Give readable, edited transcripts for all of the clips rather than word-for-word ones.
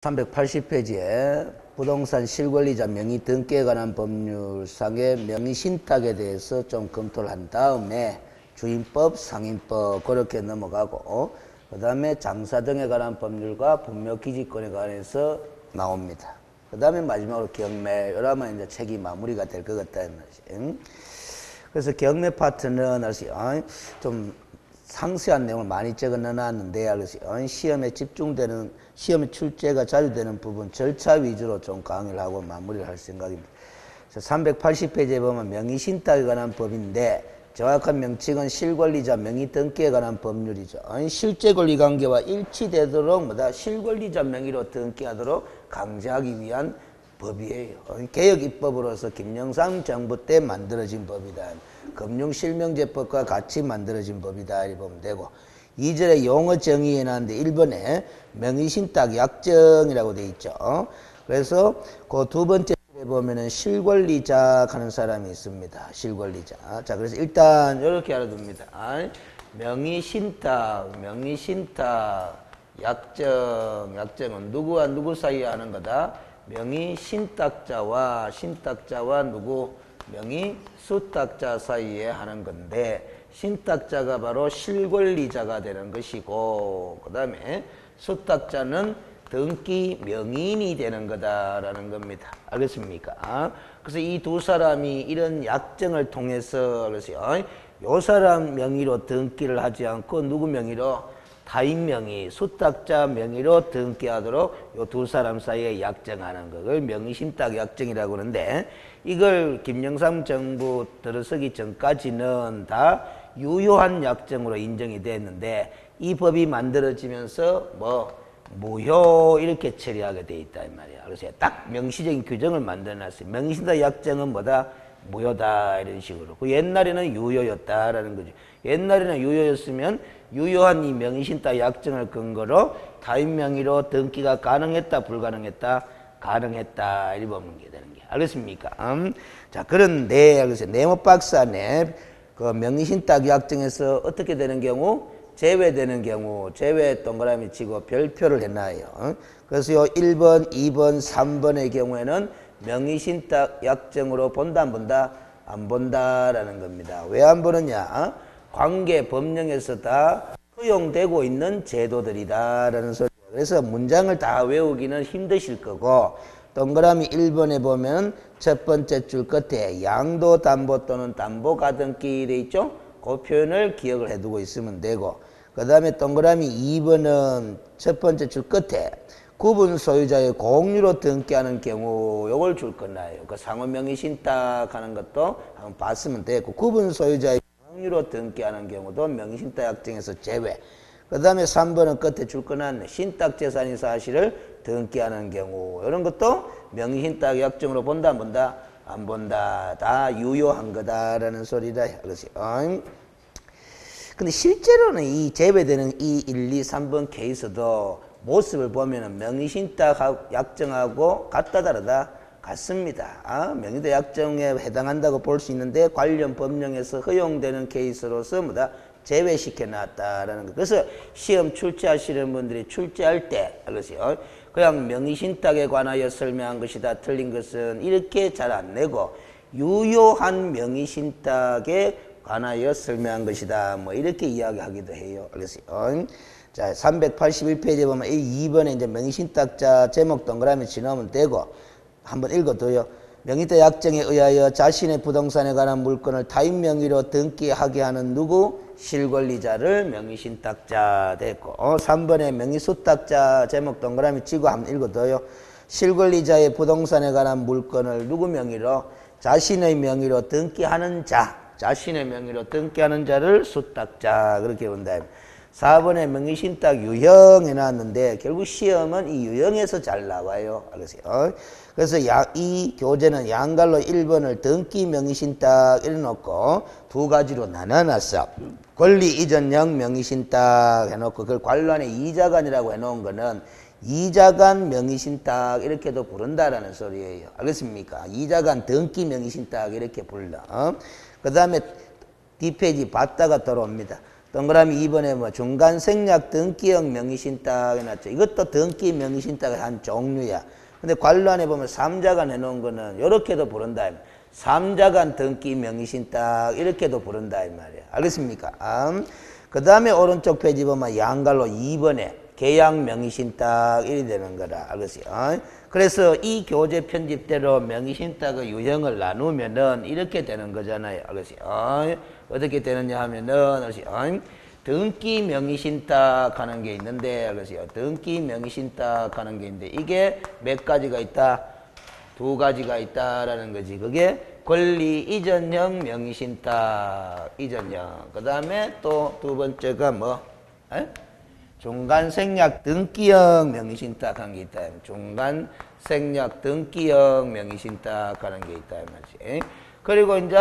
380페이지에 부동산 실권리자 명의 등기에 관한 법률상의 명의 신탁에 대해서 좀 검토를 한 다음에 주인법, 상인법 그렇게 넘어가고 그 다음에 장사 등에 관한 법률과 분묘기지권에 관해서 나옵니다. 그 다음에 마지막으로 경매, 이러면 이제 책이 마무리가 될 것 같다는 말이지. 그래서 경매 파트는 좀 상세한 내용을 많이 적어 넣어놨는데, 시험에 집중되는, 시험에 출제가 자주 되는 부분 절차 위주로 좀 강의를 하고 마무리를 할 생각입니다. 380페이지에 보면 명의신탁에 관한 법인데, 정확한 명칭은 실권리자 명의등기에 관한 법률이죠. 실제권리관계와 일치되도록 실권리자 명의로 등기하도록 강제하기 위한 법이에요. 개혁입법으로서 김영삼 정부 때 만들어진 법이다. 금융실명제법과 같이 만들어진 법이다. 이렇게 보면 되고, 2절에 용어 정의해 놨는데 1번에 명의신탁 약정이라고 돼 있죠. 그래서 그 두 번째 보면은 실권리자 하는 사람이 있습니다. 실권리자. 자, 그래서 일단 이렇게 알아둡니다. 명의신탁, 약정은 누구와 누구 사이에 하는 거다? 명의신탁자와 누구? 명의수탁자 사이에 하는 건데, 신탁자가 바로 실권리자가 되는 것이고, 그 다음에 수탁자는 등기 명의인이 되는 거다라는 겁니다. 알겠습니까? 그래서 이 두 사람이 이런 약정을 통해서, 그래서 요 사람 명의로 등기를 하지 않고 누구 명의로? 타인 명의, 수탁자 명의로 등기하도록 요 두 사람 사이에 약정하는 것을 명의신탁 약정이라고 하는데, 이걸 김영삼 정부 들어서기 전까지는 다 유효한 약정으로 인정이 됐는데, 이 법이 만들어지면서 무효 이렇게 처리하게 돼 있다 이 말이야. 그래서 딱 명시적인 규정을 만들어놨어요. 명의신탁 약정은 뭐다? 무효다 이런 식으로. 그 옛날에는 유효였다라는 거죠. 옛날에는 유효였으면 유효한 이 명의신탁 약정을 근거로 타인 명의로 등기가 가능했다, 불가능했다? 가능했다 이렇게 보는 게 되는 게. 알겠습니까? 자, 그런데 그래서 네모박스 안에 그 명의신탁 약정에서 어떻게 되는 경우? 제외되는 경우, 제외 동그라미 치고 별표를 해놔요. 그래서 요 1번, 2번, 3번의 경우에는 명의신탁 약정으로 본다, 안 본다? 안 본다라는 겁니다. 왜 안 보느냐? 관계 법령에서 다 허용되고 있는 제도들이다라는 소리예요. 그래서 문장을 다 외우기는 힘드실 거고, 동그라미 1번에 보면 첫 번째 줄 끝에 양도담보 또는 담보가등기 돼 있죠? 그 표현을 기억을 해두고 있으면 되고, 그 다음에 동그라미 2번은 첫 번째 줄 끝에 구분 소유자의 공유로 등기하는 경우 요걸 줄 거나요. 그 상호명의신탁 하는 것도 한번 봤으면 되고, 구분 소유자의 공유로 등기하는 경우도 명의신탁 약정에서 제외. 그 다음에 3번은 끝에 줄 거놨네. 신탁재산이 사실을 등기하는 경우, 이런 것도 명의신탁 약정으로 본다, 안 본다? 안 본다. 다 유효한 거다라는 소리다. 그렇지. 근데 실제로는 이 제외되는 이 1, 2, 3번 케이스도 모습을 보면은 명의신탁 약정하고 같다, 다르다? 같습니다. 명의신탁 약정에 해당한다고 볼 수 있는데 관련 법령에서 허용되는 케이스로서 제외시켜 놨다라는 거. 그래서 시험 출제하시는 분들이 출제할 때, 그냥 명의신탁에 관하여 설명한 것이다, 틀린 것은 이렇게 잘 안 내고 유효한 명의신탁에 관하여 설명한 것이다, 이렇게 이야기하기도 해요. 자, 381페이지에 보면 이 2번에 이제 명의신탁자 제목 동그라미 지나오면 되고, 한번 읽어둬요. 명의신탁 약정에 의하여 자신의 부동산에 관한 물건을 타인 명의로 등기하게 하는 누구? 실권리자를 명의신탁자 됐고, 3번에 명의수탁자 제목 동그라미 치고 한번 읽어둬요. 실권리자의 부동산에 관한 물건을 누구 명의로? 자신의 명의로 등기하는 자, 자신의 명의로 등기하는 자를 수탁자 그렇게 본다. 4번에 명의신탁 유형 해놨는데 결국 시험은 이 유형에서 잘 나와요. 알겠어요? 그래서 이 교재는 양갈로 1번을 등기 명의신탁 이래놓고 두 가지로 나눠놨어. 권리 이전형 명의신탁 해놓고 그걸 관련의 이자간이라고 해놓은 거는 이자간 명의신탁 이렇게도 부른다라는 소리예요. 알겠습니까? 이자간 등기 명의신탁 이렇게 불러. 그 다음에 뒷페이지 봤다가 돌아옵니다. 동그라미 2번에 뭐 중간 생략 등기형 명의신탁 해놨죠. 이것도 등기 명의신탁의 한 종류야. 근데 관로안에 보면 삼자간 해놓은 거는 이렇게도 부른다. 삼자간 등기 명의신탁 이렇게도 부른다 이 말이야. 알겠습니까? 그 다음에 오른쪽 페이지 보면 양갈로 2번에 계약 명의신탁 이리 되는 거라. 알겠어요? 그래서 이 교재 편집대로 명의신탁의 유형을 나누면은 이렇게 되는 거잖아요. 알겠어요? 어떻게 되느냐 하면은 알겠어요? 등기 명의신탁 하는 게 있는데 알겠어요? 등기 명의신탁 하는 게 있는데 이게 몇 가지가 있다? 두 가지가 있다라는 거지. 그게 권리 이전형 명의신탁 이전형. 그 다음에 또 두 번째가 뭐? 에? 중간 생략 등기형 명의신탁 하는 게 있다. 중간 생략 등기형 명의신탁 하는 게 있다. 말이지. 그리고 이제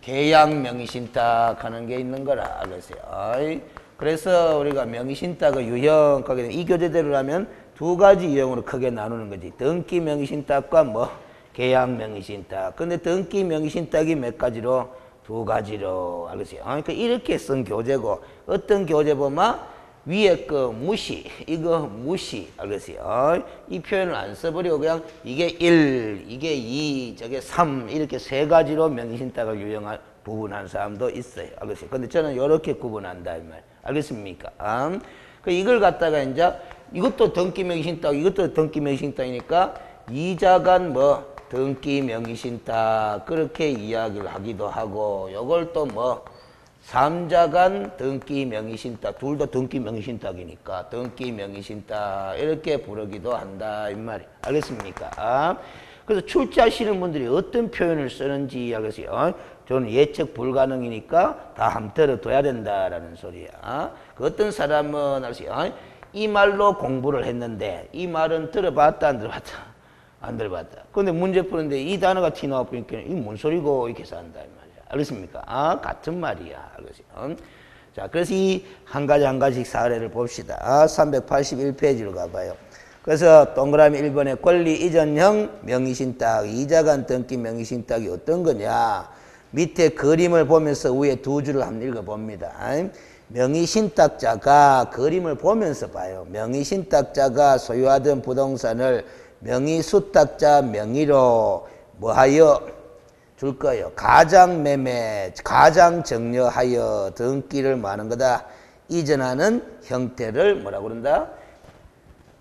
계약 명의신탁 하는 게 있는 거라. 알겠어요? 그래서 우리가 명의신탁의 유형, 이 교재대로라면 두 가지 유형으로 크게 나누는 거지. 등기 명의신탁과 뭐? 계약 명의신탁. 근데 등기 명의신탁이 몇 가지로? 두 가지로. 알겠어요? 그러니까 이렇게 쓴 교재고, 어떤 교재 보면 위에 거 무시, 이거 무시. 알겠어요? 이 표현을 안 써버리고 그냥 이게 1, 이게 2, 저게 3 이렇게 세 가지로 명의신탁을 유형을 구분한 사람도 있어요. 알겠어요? 근데 저는 이렇게 구분한다 이 말. 알겠습니까? 이걸 갖다가 이제 이것도 등기 명의신탁, 이것도 등기 명의신탁이니까 이자간 뭐 등기 명의신탁 그렇게 이야기를 하기도 하고, 요걸 또 뭐 삼자간 등기 명의신탁, 둘 다 등기 명의신탁이니까 등기 명의신탁 이렇게 부르기도 한다 이 말이. 알겠습니까? 그래서 출제하시는 분들이 어떤 표현을 쓰는지 알겠어요? 저는 예측 불가능이니까 다 한번 들어둬야 된다라는 소리야. 그 어떤 사람은 알겠어요? 이 말로 공부를 했는데 이 말은 들어봤다 안 들어봤다? 안 들어봤다. 근데 문제 푸는데 이 단어가 티 나와 보니까 이게 뭔 소리고 이렇게 해서 한다 이 말이야. 알겠습니까? 같은 말이야. 알겠어요? 자, 그래서 이 한 가지 한 가지씩 사례를 봅시다. 381페이지로 가봐요. 그래서 동그라미 1번에 권리 이전형 명의신탁, 이자간 등기 명의신탁이 어떤 거냐? 밑에 그림을 보면서 위에 두 줄을 한번 읽어봅니다. 명의신탁자가 그림을 보면서 봐요. 명의신탁자가 소유하던 부동산을 명의수탁자 명의로 뭐하여 줄 거예요. 가장매매, 가장정려하여 등기를 뭐하는 거다? 이전하는 형태를 뭐라고 그런다?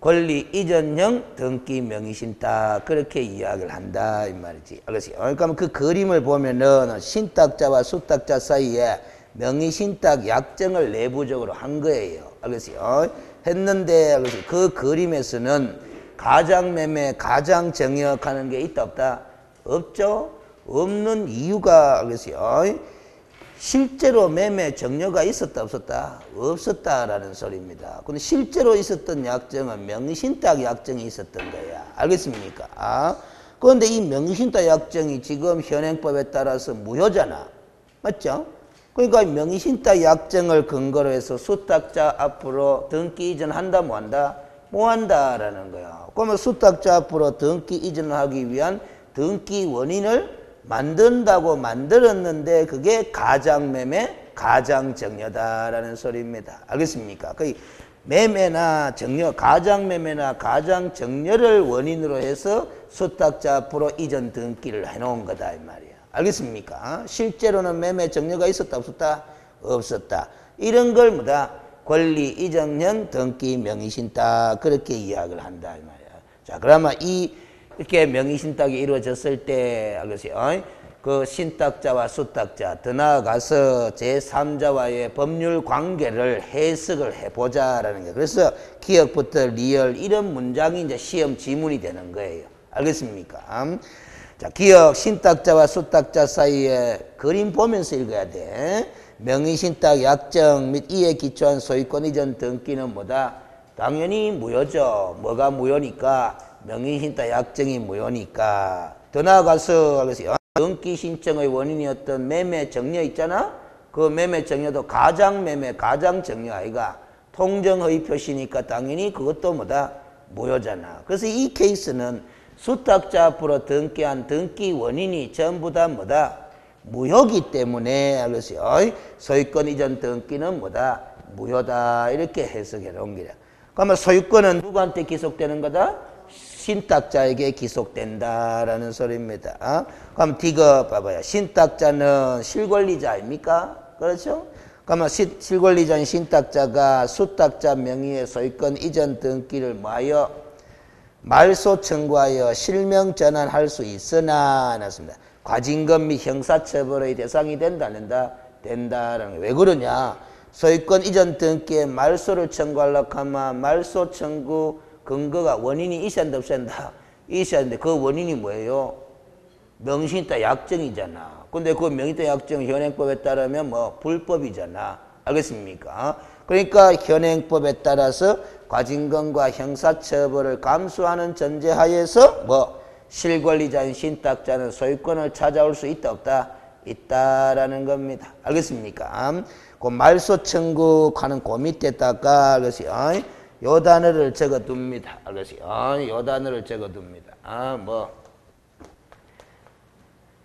권리 이전형 등기 명의신탁 그렇게 이야기를 한다 이 말이지. 알겠어요? 그러니까 그 그림을 보면은 신탁자와 수탁자 사이에 명의신탁 약정을 내부적으로 한 거예요. 알겠어요? 했는데 알겠어요? 그 그림에서는 가장매매, 가장정여하는 게 있다 없다? 없죠? 없는 이유가 알겠어요? 실제로 매매 정려가 있었다 없었다? 없었다라는 소리입니다. 근데 실제로 있었던 약정은 명의신탁 약정이 있었던 거야. 알겠습니까? 그런데 이 명의신탁 약정이 지금 현행법에 따라서 무효잖아. 맞죠? 그러니까 명의신탁 약정을 근거로 해서 수탁자 앞으로 등기 이전한다 뭐 한다? 뭐 한다라는 거야. 그러면 수탁자 앞으로 등기 이전을 하기 위한 등기 원인을 만든다고 만들었는데 그게 가장매매, 가장정려다라는 소리입니다. 알겠습니까? 그 매매나 정려, 가장매매나 가장정려를 원인으로 해서 수탁자 앞으로 이전 등기를 해놓은 거다 이 말이야. 알겠습니까? 실제로는 매매 정려가 있었다 없었다? 없었다. 이런 걸 뭐다? 권리 이전형 등기 명의신탁 그렇게 이야기를 한다 이 말이야. 자, 그러면 이렇게 명의신탁이 이루어졌을 때 알겠어요? 그 신탁자와 수탁자 더 나아가서 제3자와의 법률 관계를 해석을 해보자라는 거예요. 그래서 기억부터 리얼 이런 문장이 이제 시험 지문이 되는 거예요. 알겠습니까? 자, 기억 신탁자와 수탁자 사이에 그림 보면서 읽어야 돼. 명의신탁 약정 및 이에 기초한 소유권 이전 등기는 뭐다? 당연히 무효죠. 뭐가 무효니까? 명의신탁 약정이 무효니까. 더 나아가서 알겠어요? 등기 신청의 원인이었던 매매 정려 있잖아? 그 매매 정려도 가장매매, 가장정려 아이가 통정허위 표시니까 당연히 그것도 뭐다? 무효잖아. 그래서 이 케이스는 수탁자 앞으로 등기한 등기 원인이 전부 다 뭐다? 무효기 때문에 그래서 소유권 이전 등기는 뭐다? 무효다. 이렇게 해석해 놓은 거야. 그러면 소유권은 누구한테 기속되는 거다? 신탁자에게 기속된다라는 소리입니다. 그럼 D가 봐봐요. 신탁자는 실권리자 아닙니까? 그렇죠? 그러면 실권리자인 신탁자가 수탁자 명의의 소유권 이전 등기를 뭐하여? 말소 청구하여 실명 전환할 수 있으나 났습니다. 과징금 및 형사처벌의 대상이 된다, 안 된다? 된다라는 거예요. 왜 그러냐? 소유권 이전 등기에 말소를 청구하려고 하면 말소 청구 근거가 원인이 있어야 한다, 없어야 한다? 있어야 하는데 그 원인이 뭐예요? 명의신탁 약정이잖아. 근데 그 명의신탁 약정 현행법에 따르면 뭐 불법이잖아. 알겠습니까? 그러니까 현행법에 따라서 과징금과 형사처벌을 감수하는 전제하에서 뭐 실권리자인 신탁자는 소유권을 찾아올 수 있다, 없다? 있다라는 겁니다. 알겠습니까? 그 말소 청구하는 그 밑에다가 그것이 요 단어를 적어둡니다. 그것이 요 단어를 적어둡니다. 뭐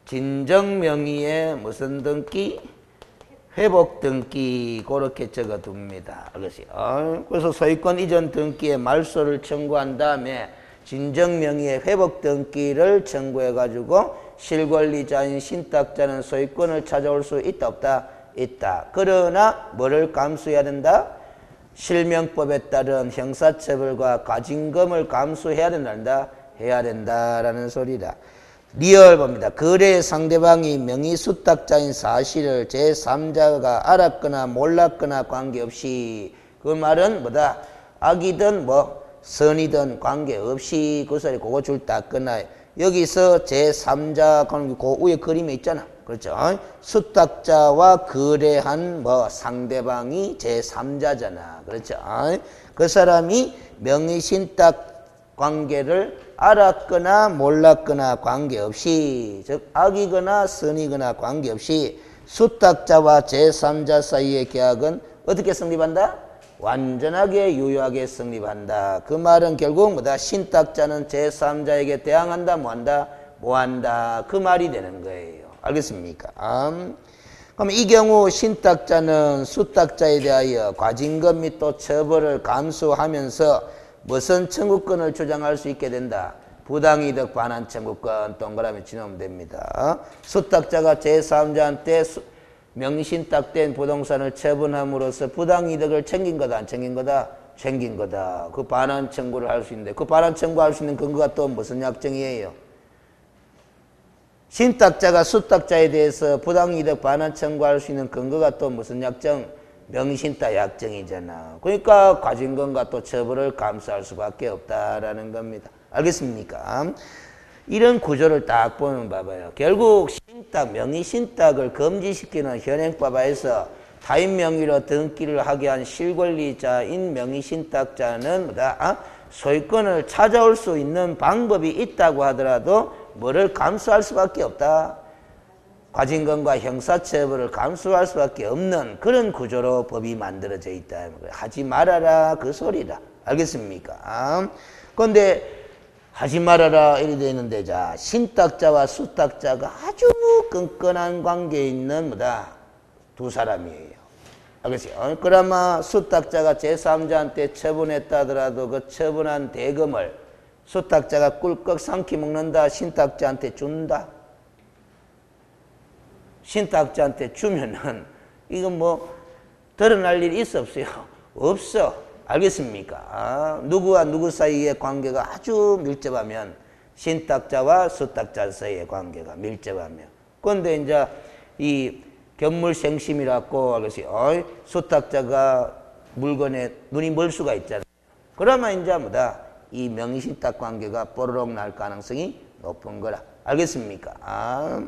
진정 명의의 무슨 등기? 회복 등기 그렇게 적어둡니다. 그것이 그래서 소유권 이전 등기에 말소를 청구한 다음에 진정 명의의 회복 등기를 청구해 가지고 실권리자인 신탁자는 소유권을 찾아올 수 있다, 없다? 있다. 그러나 뭐를 감수해야 된다? 실명법에 따른 형사처벌과 과징금을 감수해야 된다. 해야 된다라는 소리다. 리얼 봅니다. 거래 상대방이 명의 수탁자인 사실을 제3자가 알았거나 몰랐거나 관계없이 그 말은 뭐다? 악이든 뭐 선이든 관계없이 그 소리 그거 줄 땄거나 여기서 제3자 그 위에 그림에 있잖아. 그렇죠? 수탁자와 거래한 뭐 상대방이 제3자잖아. 그렇죠? 그 사람이 명의신탁 관계를 알았거나 몰랐거나 관계없이 즉 악이거나 선이거나 관계없이 수탁자와 제3자 사이의 계약은 어떻게 성립한다? 완전하게 유효하게 성립한다. 그 말은 결국 뭐다? 신탁자는 제3자에게 대항한다, 뭐한다? 뭐한다. 그 말이 되는 거예요. 알겠습니까? 그럼 이 경우 신탁자는 수탁자에 대하여 과징금 및 또 처벌을 감수하면서 무슨 청구권을 주장할 수 있게 된다? 부당이득 반환 청구권 동그라미 치면 됩니다. 수탁자가 제3자한테 명의신탁된 부동산을 처분함으로써 부당이득을 챙긴 거다, 안 챙긴 거다? 챙긴 거다. 그 반환 청구를 할 수 있는데 그 반환 청구할 수 있는 근거가 또 무슨 약정이에요? 신탁자가 수탁자에 대해서 부당이득 반환 청구할 수 있는 근거가 또 무슨 약정? 명의신탁 약정이잖아. 그러니까 과징금과 또 처벌을 감수할 수밖에 없다라는 겁니다. 알겠습니까? 이런 구조를 딱 보면 봐봐요. 결국 신탁, 명의신탁을 금지시키는 현행법에서 타인 명의로 등기를 하게 한 실권리자인 명의신탁자는 뭐다? 소유권을 찾아올 수 있는 방법이 있다고 하더라도 뭐를 감수할 수밖에 없다? 과징금과 형사처벌을 감수할 수밖에 없는 그런 구조로 법이 만들어져 있다. 하지 말아라 그 소리다. 알겠습니까? 그런데 하지 말아라 이렇게 되어 있는데 자 신탁자와 수탁자가 아주 끈끈한 관계에 있는 뭐다? 두 사람이에요. 알겠어요? 그나마 수탁자가 제3자한테 처분했다 하더라도 그 처분한 대금을 수탁자가 꿀꺽 삼키 먹는다. 신탁자한테 준다. 신탁자한테 주면은 이건 뭐 드러날 일이 있어 없어요? 없어. 알겠습니까? 누구와 누구 사이의 관계가 아주 밀접하면 신탁자와 수탁자 사이의 관계가 밀접하면 그런데 이제 이 견물생심이라고 그래서 수탁자가 물건에 눈이 멀 수가 있잖아요. 그러면 이제 뭐다? 이 명의신탁 관계가 뽀로록 날 가능성이 높은 거라. 알겠습니까?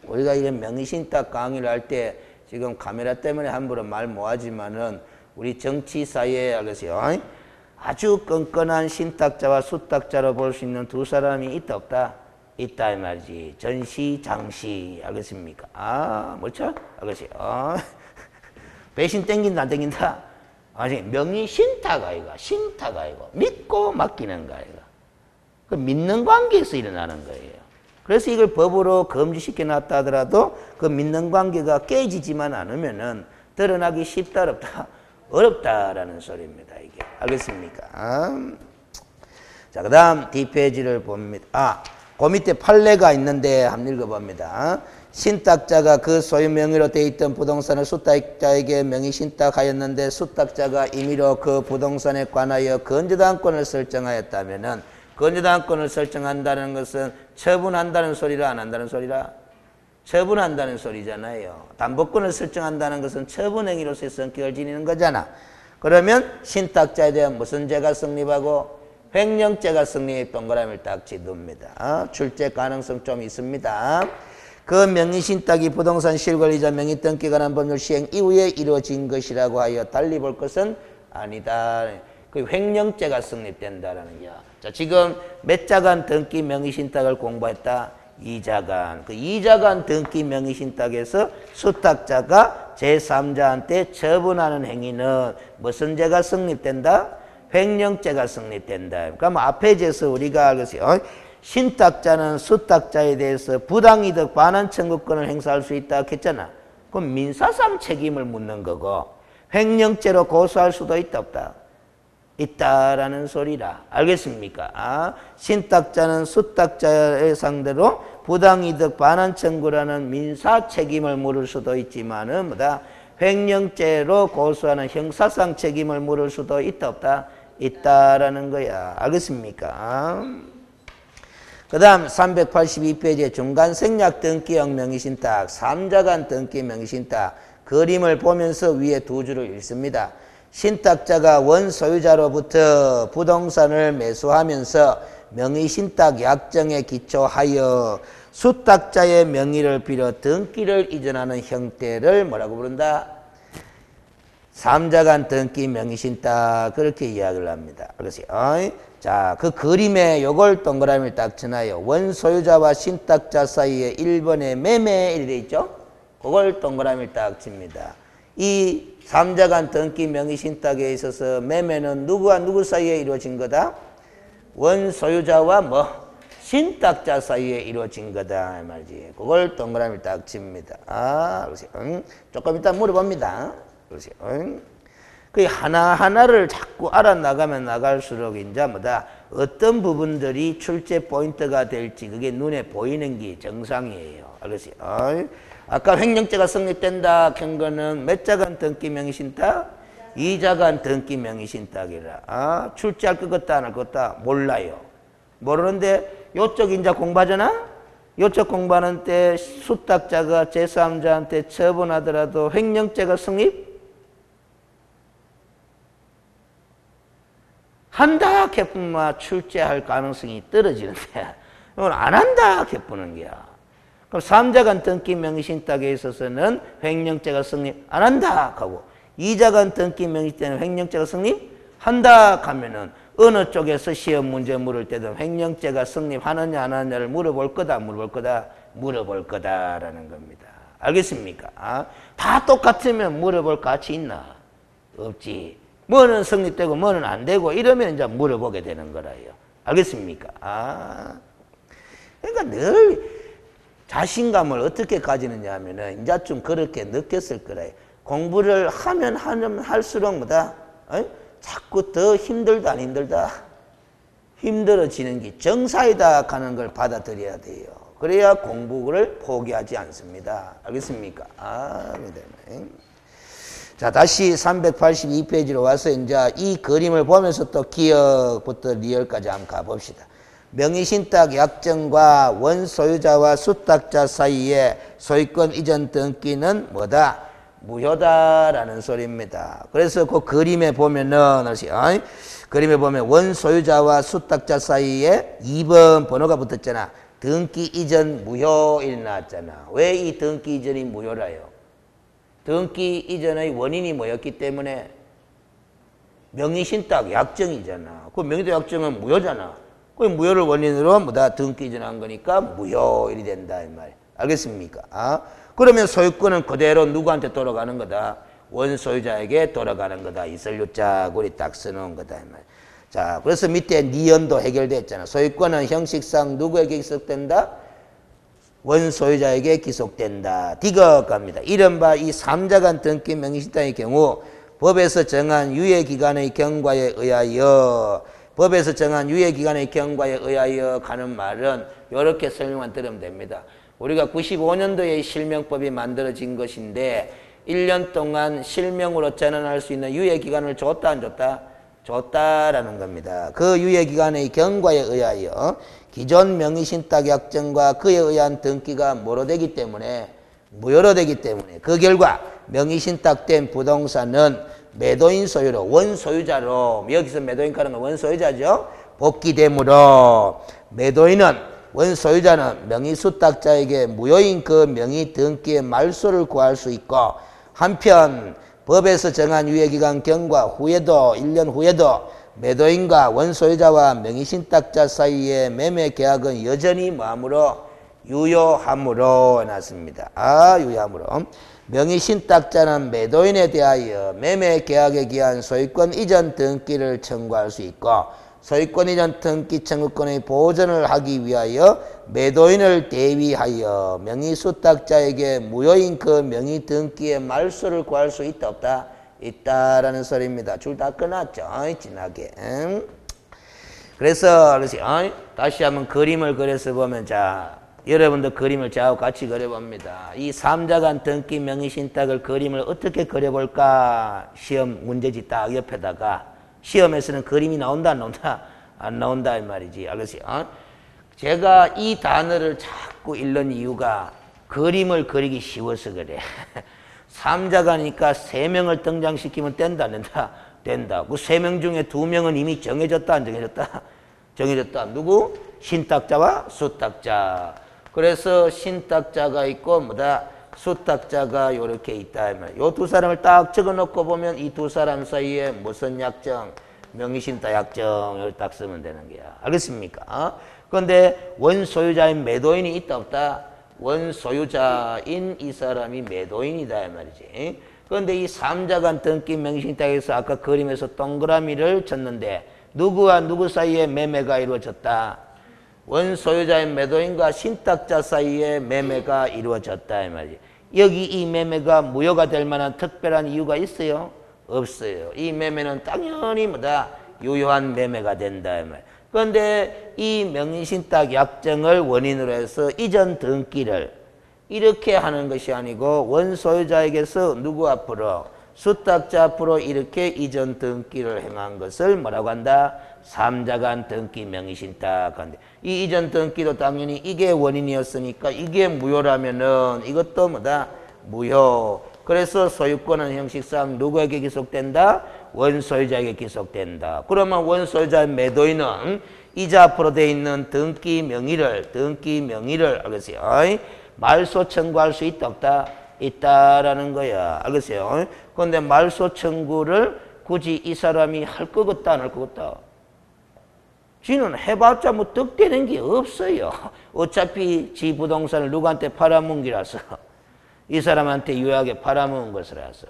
우리가 이런 명의신탁 강의를 할 때 지금 카메라 때문에 함부로 말 못하지만은 우리 정치사회에 알겠어요. 아주 끈끈한 신탁자와 수탁자로 볼 수 있는 두 사람이 있다 없다? 있다 이 말이지. 전시, 장시. 알겠습니까? 뭐죠? 알겠어요. 배신 땡긴다 안 땡긴다? 아니 명의신탁 아이가 신탁 아이고 믿고 맡기는 거 아이가. 그 믿는 관계에서 일어나는 거예요. 그래서 이걸 법으로 금지시켜 놨다 하더라도 그 믿는 관계가 깨지지만 않으면은 드러나기 쉽다 어렵다? 어렵다라는 소리입니다. 이게 알겠습니까? 자, 그 다음 뒷페이지를 봅니다. 그 밑에 판례가 있는데 한번 읽어봅니다. 신탁자가 그 소유 명의로 돼 있던 부동산을 수탁자에게 명의 신탁하였는데 수탁자가 임의로 그 부동산에 관하여 건저당권을 설정하였다면은 건저당권을 설정한다는 것은 처분한다는 소리라 안 한다는 소리라? 처분한다는 소리잖아요. 담보권을 설정한다는 것은 처분행위로서의 성격을 지니는 거잖아. 그러면 신탁자에 대한 무슨 죄가 성립하고 횡령죄가 성립 동그라미를 딱 짓눕니다. 출제 가능성 좀 있습니다. 그 명의신탁이 부동산 실권이자 명의등기에 관한 법률 시행 이후에 이루어진 것이라고 하여 달리 볼 것은 아니다. 그 횡령죄가 성립된다라는 거야. 자, 지금 몇 자간 등기 명의신탁을 공부했다? 2자간. 그 2자간 등기 명의신탁에서 수탁자가 제3자한테 처분하는 행위는 무슨 죄가 성립된다? 횡령죄가 성립된다. 그럼 앞에 제에서 우리가 알겠어요. 신탁자는 수탁자에 대해서 부당이득 반환 청구권을 행사할 수 있다 했잖아. 그럼 민사상 책임을 묻는 거고 횡령죄로 고소할 수도 있다 없다? 있다라는 소리라. 알겠습니까? 신탁자는 수탁자의 상대로 부당이득 반환 청구라는 민사 책임을 물을 수도 있지만은 뭐다? 횡령죄로 고소하는 형사상 책임을 물을 수도 있다 없다? 있다라는 거야. 알겠습니까? 그 다음 382페이지에 중간생략 등기형 명의신탁 3자간 등기 명의신탁 그림을 보면서 위에 두 줄을 읽습니다. 신탁자가 원소유자로부터 부동산을 매수하면서 명의신탁 약정에 기초하여 수탁자의 명의를 비롯 등기를 이전하는 형태를 뭐라고 부른다? 3자간 등기 명의신탁 그렇게 이야기를 합니다. 그래서 자, 그 그림에 요걸 동그라미를 딱 쳐놔요. 원소유자와 신탁자 사이에 1번에 매매 이렇게 돼 있죠? 그걸 동그라미를 딱 칩니다. 이 3자간 등기 명의신탁에 있어서 매매는 누구와 누구 사이에 이루어진 거다? 원소유자와 뭐? 신탁자 사이에 이루어진 거다. 말이지. 그걸 동그라미를 딱 칩니다. 그러세요. 조금 이따 물어봅니다. 그러세요. 그 하나하나를 자꾸 알아나가면 나갈수록 이제 뭐다? 어떤 부분들이 출제 포인트가 될지 그게 눈에 보이는 게 정상이에요. 알겠어요? 아까 횡령죄가 성립된다 한 거는 몇 자간 등기 명의신탁? 2자간 등기 명의신탁이라. 출제할 것 같다 안 할 것 같다? 몰라요. 모르는데 요쪽 이제 공부하잖아? 요쪽 공부하는 때 수탁자가 제3자한테 처분하더라도 횡령죄가 성립? 한다 해뿐만 출제할 가능성이 떨어지는데 이건 안 한다 해뿐는 거야. 그럼 3자간 등기 명의신탁에 있어서는 횡령죄가 성립 안 한다 하고 2자간 등기 명의신탁에는 횡령죄가 성립한다 하면은 어느 쪽에서 시험 문제 물을 때도 횡령죄가 성립하느냐 안 하느냐를 물어볼 거다 물어볼 거다 물어볼 거다라는 겁니다. 알겠습니까? 다 똑같으면 물어볼 가치 있나? 없지. 뭐는 성립되고 뭐는 안 되고 이러면 이제 물어보게 되는 거라요. 알겠습니까? 그러니까 늘 자신감을 어떻게 가지느냐 하면은 이제 좀 그렇게 느꼈을 거라요. 공부를 하면 할수록 뭐다? 자꾸 더 힘들다 안 힘들다? 힘들어지는 게 정사이다 하는 걸 받아들여야 돼요. 그래야 공부를 포기하지 않습니다. 알겠습니까? 그다음에 자, 다시 382페이지로 와서 이제 이 그림을 보면서 또 기억부터 리얼까지 한번 가봅시다. 명의신탁 약정과 원소유자와 수탁자 사이에 소유권 이전 등기는 뭐다? 무효다라는 소리입니다. 그래서 그 그림에 보면은, 그림에 보면 원소유자와 수탁자 사이에 2번 번호가 붙었잖아. 등기 이전 무효 이렇게 나왔잖아. 왜 이 등기 이전이 무효라요? 등기 이전의 원인이 뭐였기 때문에 명의신탁 약정이잖아. 그 명의신탁 약정은 무효잖아. 그 무효를 원인으로 뭐다 등기 이전한 거니까 무효일이 된다 이 말. 알겠습니까? 그러면 소유권은 그대로 누구한테 돌아가는 거다? 원소유자에게 돌아가는 거다. 이설유자 우리 딱 써놓은 거다 이 말. 자, 그래서 밑에 니은도 해결됐잖아. 소유권은 형식상 누구에게 익속된다? 원소유자에게 기속된다. 디귿 갑니다. 이른바 이 삼자간 등기 명의신탁의 경우 법에서 정한 유예기간의 경과에 의하여 법에서 정한 유예기간의 경과에 의하여 가는 말은 이렇게 설명만 들으면 됩니다. 우리가 95년도에 실명법이 만들어진 것인데 1년 동안 실명으로 전환할 수 있는 유예기간을 줬다 안 줬다? 줬다라는 겁니다. 그 유예기간의 경과에 의하여 기존 명의신탁약정과 그에 의한 등기가 뭐로 되기 때문에 무효로 되기 때문에 그 결과 명의신탁된 부동산은 매도인 소유로 원소유자로 여기서 매도인가 하는 건 원소유자죠. 복귀되므로 매도인은 원소유자는 명의수탁자에게 무효인 그 명의 등기의 말소를 구할 수 있고 한편 법에서 정한 유예기간 경과 후에도 1년 후에도 매도인과 원소유자와 명의신탁자 사이의 매매 계약은 여전히 뭐하므로 유효하므로 해놨습니다. 유효하므로 명의신탁자는 매도인에 대하여 매매 계약에 기한 소유권 이전 등기를 청구할 수 있고 소유권 이전 등기 청구권의 보전을 하기 위하여 매도인을 대위하여 명의수탁자에게 무효인 그 명의 등기의 말소를 구할 수 있다 없다? 있다라는 소리입니다. 줄 다 끊었죠. 진하게. 그래서 다시 한번 그림을 그려서 보면 자 여러분도 그림을 저하고 같이 그려봅니다. 이 삼자간 등기 명의신탁을 그림을 어떻게 그려볼까? 시험 문제지 딱 옆에다가 시험에서는 그림이 나온다 안 나온다? 안 나온다 이 말이지. 알겠어요? 제가 이 단어를 자꾸 읽는 이유가 그림을 그리기 쉬워서 그래. 삼자가니까 3명을 등장시키면 된다 안 된다? 된다. 그 3명 중에 2명은 이미 정해졌다 안 정해졌다? 정해졌다. 누구? 신탁자와 수탁자. 그래서 신탁자가 있고 뭐다? 수탁자가 이렇게 있다. 요 두 사람을 딱 적어놓고 보면 이 두 사람 사이에 무슨 약정? 명의신탁 약정을 딱 쓰면 되는 거야. 알겠습니까? 그런데 원소유자인 매도인이 있다 없다? 원소유자인 이 사람이 매도인이다 이 말이지. 그런데 이 삼자간 등기 명의신탁에서 아까 그림에서 동그라미를 쳤는데 누구와 누구 사이에 매매가 이루어졌다? 원소유자인 매도인과 신탁자 사이에 매매가 이루어졌다 이 말이지. 여기 이 매매가 무효가 될 만한 특별한 이유가 있어요? 없어요. 이 매매는 당연히 뭐다? 유효한 매매가 된다 이 말이야. 그런데 이 명의신탁 약정을 원인으로 해서 이전 등기를 이렇게 하는 것이 아니고 원소유자에게서 누구 앞으로? 수탁자 앞으로 이렇게 이전 등기를 행한 것을 뭐라고 한다? 삼자간 등기 명의신탁 한다. 이 이전 등기도 당연히 이게 원인이었으니까 이게 무효라면은 이것도 뭐다? 무효. 그래서 소유권은 형식상 누구에게 기속된다? 원소유자에게 기속된다. 그러면 원소유자의 매도인은 이자 앞으로 돼 있는 등기 명의를 알겠어요? 말소 청구할 수 있다 없다? 있다라는 거야. 알겠어요? 그런데 말소 청구를 굳이 이 사람이 할 것 같다 안 할 것 같다? 지는 해봤자 뭐 득되는 게 없어요. 어차피 지 부동산을 누구한테 팔아먹은 기라서 이 사람한테 유효하게 팔아먹은 것이라서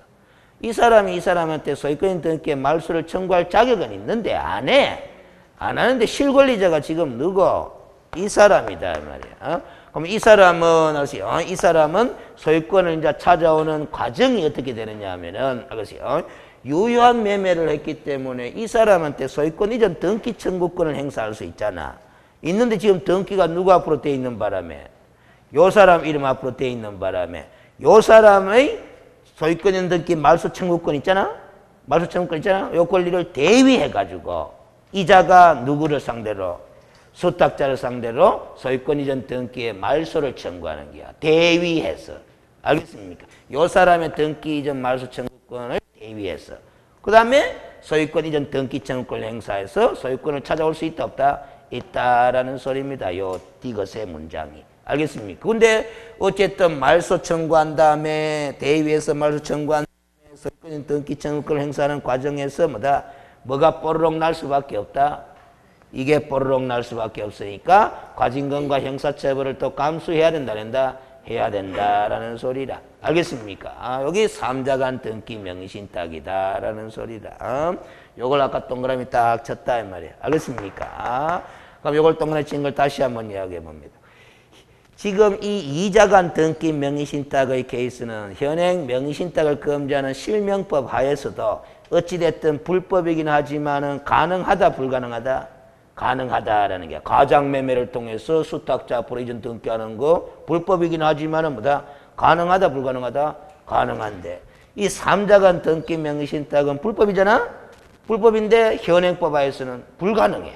이 사람이 이 사람한테 소유권 등기에 말소를 청구할 자격은 있는데 안 해. 안 하는데 실권리자가 지금 누구? 이 사람이다 이 말이야. 그럼 이 사람은 알았어요? 이 사람은 소유권을 이제 찾아오는 과정이 어떻게 되느냐 하면은 알았어요? 유효한 매매를 했기 때문에 이 사람한테 소유권 이전 등기 청구권을 행사할 수 있잖아. 있는데 지금 등기가 누구 앞으로 돼 있는 바람에 요 사람 이름 앞으로 돼 있는 바람에 요 사람의 소유권 이전 등기 말소 청구권 있잖아. 말소 청구권 있잖아. 요 권리를 대위해 가지고 이자가 누구를 상대로? 수탁자를 상대로 소유권 이전 등기의 말소를 청구하는 거야. 대위해서. 알겠습니까? 요 사람의 등기 이전 말소 청구권을 대위해서. 그 다음에 소유권 이전 등기 청구권을 행사해서 소유권을 찾아올 수 있다 없다? 있다라는 소리입니다. 요 디귿의 문장이. 알겠습니까? 근데 어쨌든 말소 청구한 다음에 대위해서 말소 청구한 다음에 소유권 이전 등기 청구권을 행사하는 과정에서 뭐가 뽀로록 날 수밖에 없다? 이게 뽀로록 날 수밖에 없으니까 과징금과 형사처벌을 또 감수해야 된다. 해야 된다라는 소리라. 알겠습니까? 여기 삼자간 등기 명의신탁이다라는 소리라. 요걸 아까 동그라미 딱 쳤다 이 말이야. 알겠습니까? 그럼 요걸 동그라미 친 걸 다시 한번 이야기해 봅니다. 지금 이 이자간 등기 명의신탁의 케이스는 현행 명의신탁을 금지하는 실명법 하에서도 어찌됐든 불법이긴 하지만은 가능하다, 불가능하다? 가능하다라는 게 가장매매를 통해서 수탁자 앞으로 이전 등기하는 거 불법이긴 하지만은 뭐다? 가능하다, 불가능하다? 가능한데 이 삼자간 등기 명의신탁은 불법이잖아? 불법인데 현행법 하에서는 불가능해.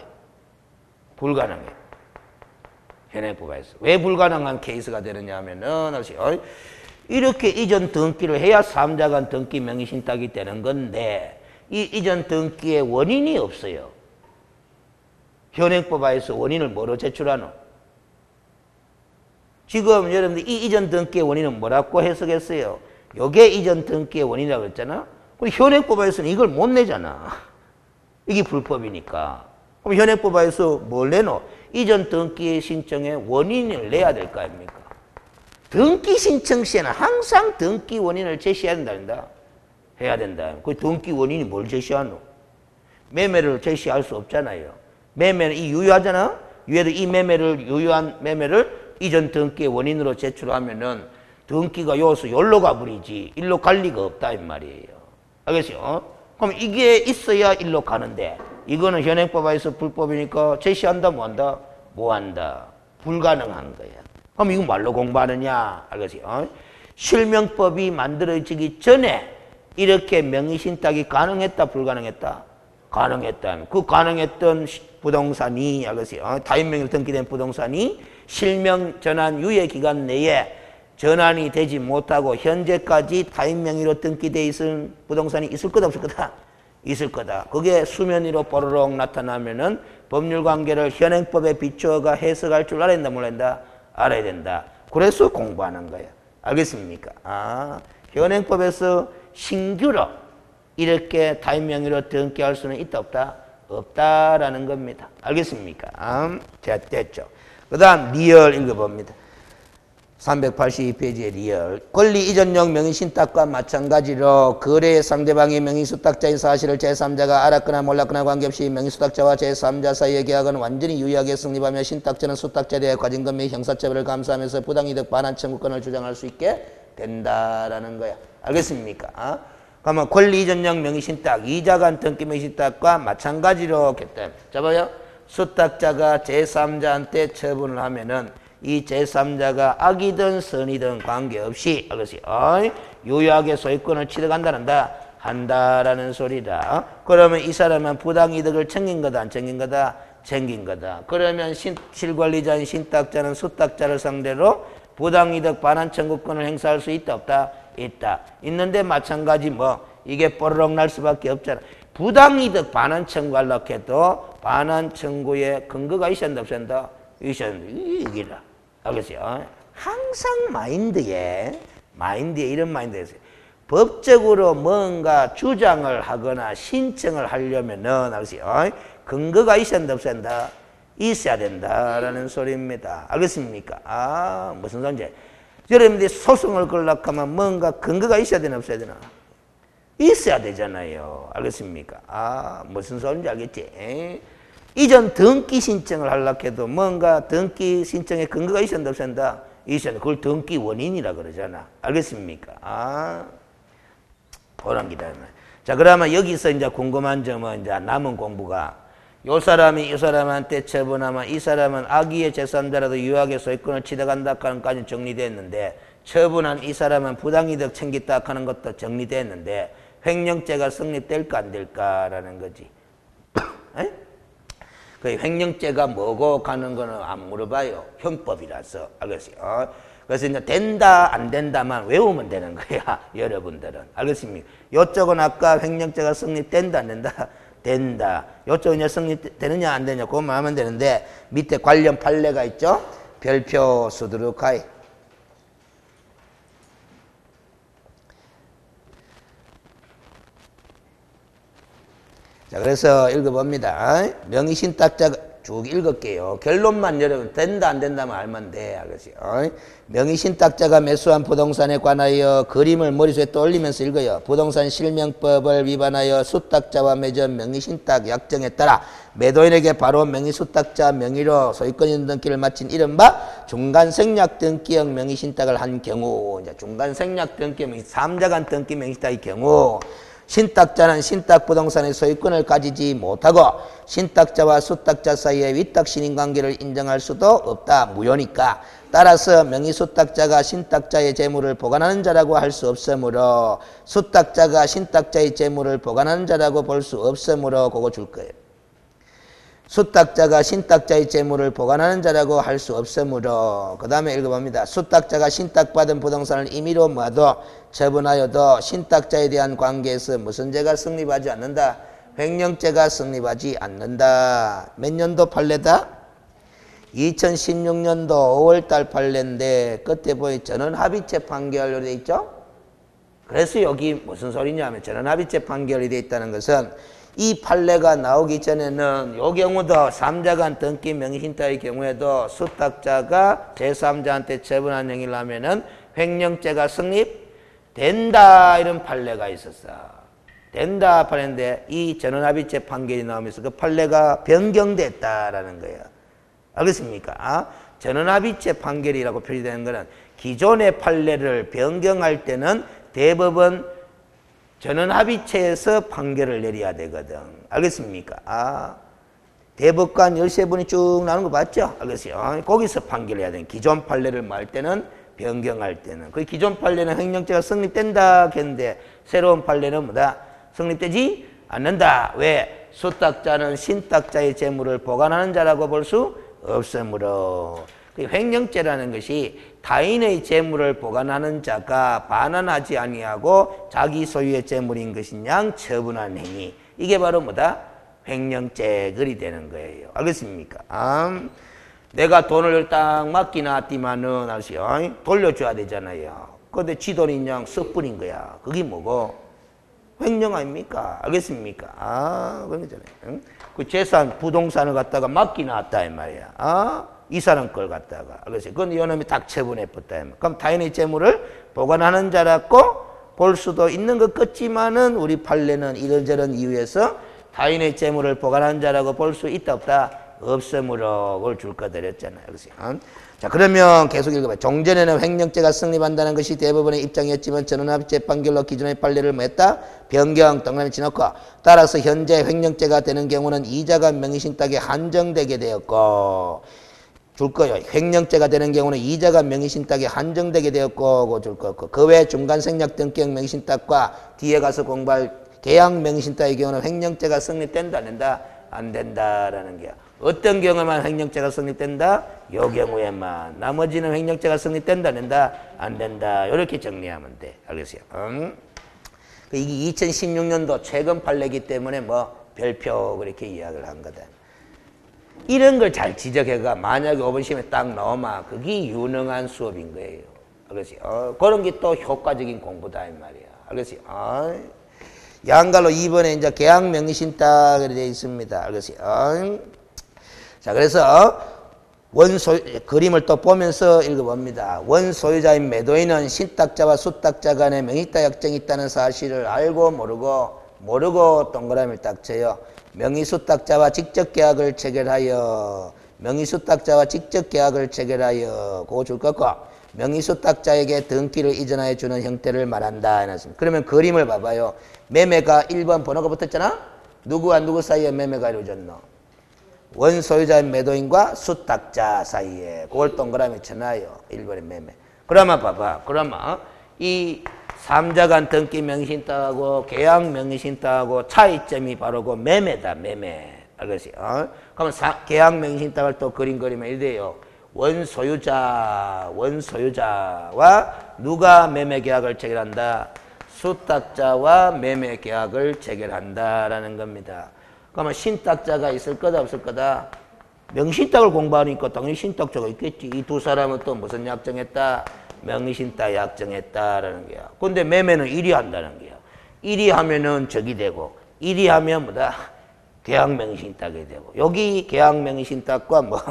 불가능해. 현행법 하에서. 왜 불가능한 케이스가 되느냐 하면은 이렇게 이전 등기를 해야 삼자간 등기 명의신탁이 되는 건데 이 이전 등기의 원인이 없어요. 현행법 하에서 원인을 뭐로 제출하노? 지금 여러분들 이 이전 등기의 원인은 뭐라고 해석했어요? 요게 이전 등기의 원인이라고 했잖아? 그럼 현행법 하에서는 이걸 못 내잖아. 이게 불법이니까. 그럼 현행법 하에서 뭘 내노? 이전 등기 신청의 원인을 내야 될 거 아닙니까? 등기 신청 시에는 항상 등기 원인을 제시해야 된다. 해야 된다. 그 등기 원인이 뭘 제시하노? 매매를 제시할 수 없잖아요. 매매는 이 유효하잖아? 유효도 이 매매를, 유효한 매매를 이전 등기의 원인으로 제출하면은 등기가 여기서 여기로 가버리지. 일로 갈 리가 없다, 이 말이에요. 알겠어요? 그럼 이게 있어야 일로 가는데 이거는 현행법에서 불법이니까 제시한다, 뭐 한다? 뭐 한다. 불가능한 거야. 그럼 이거 말로 공부하느냐? 알겠어요? 실명법이 만들어지기 전에 이렇게 명의신탁이 가능했다, 불가능했다? 가능했다. 그 가능했던 부동산이, 알겠어요? 타인명의로 등기된 부동산이 실명 전환 유예 기간 내에 전환이 되지 못하고 현재까지 타인명의로 등기되어 있을 부동산이 있을 거다, 없을 거다? 있을 거다. 그게 수면 위로 뽀로록 나타나면은 법률 관계를 현행법에 비추어가 해석할 줄 알아야 된다, 몰라야 된다? 알아야 된다. 그래서 공부하는 거야. 알겠습니까? 현행법에서 신규로 이렇게 타인 명의로 등기할 수는 있다, 없다? 없다라는 겁니다. 알겠습니까? 자, 됐죠. 그 다음 리얼 읽어봅니다. 382페이지의 리얼. 권리 이전용 명의신탁과 마찬가지로 거래의 상대방이 명의수탁자인 사실을 제3자가 알았거나 몰랐거나 관계없이 명의수탁자와 제3자 사이의 계약은 완전히 유효하게 성립하며 신탁자는 수탁자에 대해 과징금 및 형사처벌을 감수하면서 부당이득 반환 청구권을 주장할 수 있게 된다라는 거야. 알겠습니까? 그러면 권리 이전용 명의신탁, 이자간 등기 명의신탁과 마찬가지로 했다. 자, 봐요. 수탁자가 제3자한테 처분을 하면은 이 제3자가 악이든 선이든 관계없이 유효하게 소유권을 취득한다는다 한다라는 소리다. 그러면 이 사람은 부당이득을 챙긴 거다, 안 챙긴 거다? 챙긴 거다. 그러면 실권리자인 신탁자는 수탁자를 상대로 부당이득 반환 청구권을 행사할 수 있다, 없다? 있다. 있는데 마찬가지 이게 뽀로록 날 수밖에 없잖아. 부당이득 반환 청구하려고 해도 반환 청구에 근거가 있어야 한다, 없어야 한다? 있어야 한다. 이기라. 알겠어요? 항상 마인드에 이런 마인드가 있어요. 법적으로 뭔가 주장을 하거나 신청을 하려면은, 알겠어요? 근거가 있어야 한다, 없어야 한다? 있어야 된다라는 소리입니다. 알겠습니까? 무슨 소리인지. 여러분들이 소송을 걸려고 하면 뭔가 근거가 있어야 되나, 없어야 되나? 있어야 되잖아요. 알겠습니까? 무슨 소리인지 알겠지? 이전 등기 신청을 하려고 해도 뭔가 등기 신청에 근거가 있어야 한다, 없어야 한다? 있어야 한다. 그걸 등기 원인이라 그러잖아. 알겠습니까? 그런 기다. 자, 그러면 여기서 이제 궁금한 점은 이제 남은 공부가 요 사람이 이 사람한테 처분하면 이 사람은 악의의 제3자라도 유효하게 소유권을 취득한다 하는 까지 정리됐는데 처분한 이 사람은 부당이득 챙겼다 하는 것도 정리됐는데 횡령죄가 성립될까 안 될까라는 거지. 그 횡령죄가 뭐고 가는 거는 안 물어봐요. 형법이라서. 알겠어요? 그래서 이제 된다 안 된다만 외우면 되는 거야. 여러분들은. 알겠습니까? 요쪽은 아까 횡령죄가 성립된다 안 된다? 된다. 요쪽은 이제 성립되느냐 안 되느냐 그것만 하면 되는데 밑에 관련 판례가 있죠? 별표 쓰도록 하이. 자, 그래서 읽어봅니다. 명의신탁자 쭉 읽을게요. 결론만 여러분 된다 안 된다면 알면 돼. 알겠어요? 명의신탁자가 매수한 부동산에 관하여 그림을 머릿속에 떠올리면서 읽어요. 부동산 실명법을 위반하여 수탁자와 맺은 명의신탁 약정에 따라 매도인에게 바로 명의수탁자 명의로 소유권 이전 등기를 마친 이른바 중간생략 등기형 명의신탁을 한 경우, 이제 중간생략 등기형 3자간 등기 명의신탁의 경우 신탁자는 신탁부동산의 소유권을 가지지 못하고 신탁자와 수탁자 사이의 위탁신인관계를 인정할 수도 없다. 무효니까. 따라서 명의수탁자가 신탁자의 재물을 보관하는 자라고 할 수 없으므로 수탁자가 신탁자의 재물을 보관하는 자라고 볼 수 없으므로 그거 줄 거예요. 수탁자가 신탁자의 재물을 보관하는 자라고 할 수 없으므로 그 다음에 읽어봅니다. 수탁자가 신탁받은 부동산을 임의로 모아도 처분하여도 신탁자에 대한 관계에서 무슨 죄가 성립하지 않는다? 횡령죄가 성립하지 않는다. 몇 년도 판례다? 2016년도 5월달 판례인데 그때 보니 전원합의체 판결로 돼 있죠? 그래서 여기 무슨 소리냐면 전원합의체 판결이 돼 있다는 것은 이 판례가 나오기 전에는 요 경우도 3자간 등기 명의신탁의 경우에도 수탁자가 제3자한테 처분한 행위를 하면은 횡령죄가 성립된다 이런 판례가 있었어. 된다 판례인데 이 전원합의체 판결이 나오면서 그 판례가 변경됐다라는 거예요. 알겠습니까? 전원합의체 판결이라고 표시되는 것은 기존의 판례를 변경할 때는 대법원 전원합의체에서 판결을 내려야 되거든. 알겠습니까? 대법관 13분이 쭉 나오는 거 봤죠? 알겠어요? 거기서 판결해야 돼. 기존 판례를 말 때는 변경할 때는. 그 기존 판례는 횡령죄가 성립된다 했는데 새로운 판례는 뭐다? 성립되지 않는다. 왜? 수탁자는 신탁자의 재물을 보관하는 자라고 볼 수 없으므로. 그 횡령죄라는 것이 타인의 재물을 보관하는 자가 반환하지 아니하고 자기 소유의 재물인 것인 양 처분한 행위. 이게 바로 뭐다? 횡령죄 글이 되는 거예요. 알겠습니까? 내가 돈을 딱 맡기놨지만은 아시죠? 돌려줘야 되잖아요. 근데 지 돈인 양 썩버린 거야. 그게 뭐고? 횡령 아닙니까? 알겠습니까? 그런 거잖아요. 응? 그 재산, 부동산을 갖다가 맡기놨다 이 말이야. 이 사람 걸 갖다가. 그래서 그건 이놈이 딱 처분해버렸다. 그럼 타인의 재물을 보관하는 자라고 볼 수도 있는 것 같지만은 우리 판례는 이런저런 이유에서 타인의 재물을 보관하는 자라고 볼 수 있다 없다? 없으므로 그걸 줄 거 드렸잖아요. 그래서 자 그러면 계속 읽어봐요. 종전에는 횡령죄가 성립한다는 것이 대법원의 입장이었지만 전원합의체 판결로 기존의 판례를 뭐 했다? 변경 동그라미 치놓고 따라서 현재 횡령죄가 되는 경우는 이자간 명의신탁에 한정되게 되었고 줄 거예요. 횡령죄가 되는 경우는 이자가 명의신탁에 한정되게 되었고 줄 거고 그 외 중간생략 등기형 명의신탁과 뒤에 가서 공부할 계약 명의신탁의 경우는 횡령죄가 성립된다 안 된다? 안 된다라는 게 어떤 경우만 횡령죄가 성립된다? 요 경우에만. 나머지는 횡령죄가 성립된다 안 된다? 안 된다. 이렇게 정리하면 돼. 알겠어요? 이게 2016년도 최근 판례이기 때문에 뭐 별표 그렇게 이야기를 한 거다. 이런 걸 잘 지적해가 만약에 5번 시험에 딱 나오면 그게 유능한 수업인 거예요. 알겠어요? 그런 게 또 효과적인 공부다 이 말이야. 알겠어요? 양갈로 2번에 이제 계약 명의신탁이 되어 있습니다. 알겠어요? 자, 그래서 그림을 또 보면서 읽어봅니다. 원소유자인 매도인은 신탁자와 수탁자 간에 명의신탁 약정이 있다는 사실을 알고 모르고 동그라미를 딱 쳐요. 명의수탁자와 직접 계약을 체결하여 그거 줄 거고 명의수탁자에게 등기를 이전하여 주는 형태를 말한다. 그러면 그림을 봐봐요. 매매가 1번 번호가 붙었잖아? 누구와 누구 사이에 매매가 이루어졌노? 원소유자인 매도인과 수탁자 사이에 그걸 동그라미 쳐놔요. 1번의 매매. 그러면 봐봐. 그러면 이 3자간 등기 명의신탁하고 계약 명의신탁하고 차이점이 바로 그 매매다. 매매. 알겠어요? 그러면 계약 명의신탁을 또 그리면 이래요. 원소유자와 누가 매매 계약을 체결한다? 수탁자와 매매 계약을 체결한다라는 겁니다. 그러면 신탁자가 있을 거다 없을 거다? 명의신탁을 공부하니까 당연히 신탁자가 있겠지. 이 두 사람은 또 무슨 약정했다? 명의신탁 약정했다라는 거야. 근데 매매는 1위 한다는 거야. 1위 하면은 적이 되고 1위 하면 뭐다? 계약명의신탁이 되고 여기 계약명의신탁과 뭐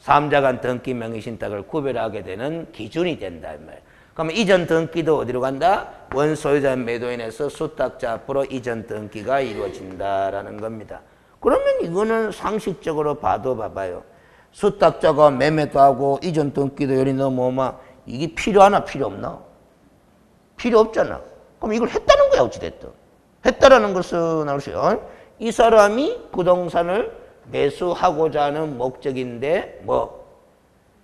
삼자간 등기 명의신탁을 구별하게 되는 기준이 된다 이 말이에요. 그러면 이전 등기도 어디로 간다? 원소유자 매도인에서 수탁자 앞으로 이전 등기가 이루어진다라는 겁니다. 그러면 이거는 상식적으로 봐도 봐봐요. 수탁자가 매매도 하고 이전 등기도 열이 넘어오면 이게 필요하나 필요 없나? 필요 없잖아. 그럼 이걸 했다는 거야 어찌됐든. 했다라는 것은 알으세요. 이 사람이 부동산을 매수하고자 하는 목적인데 뭐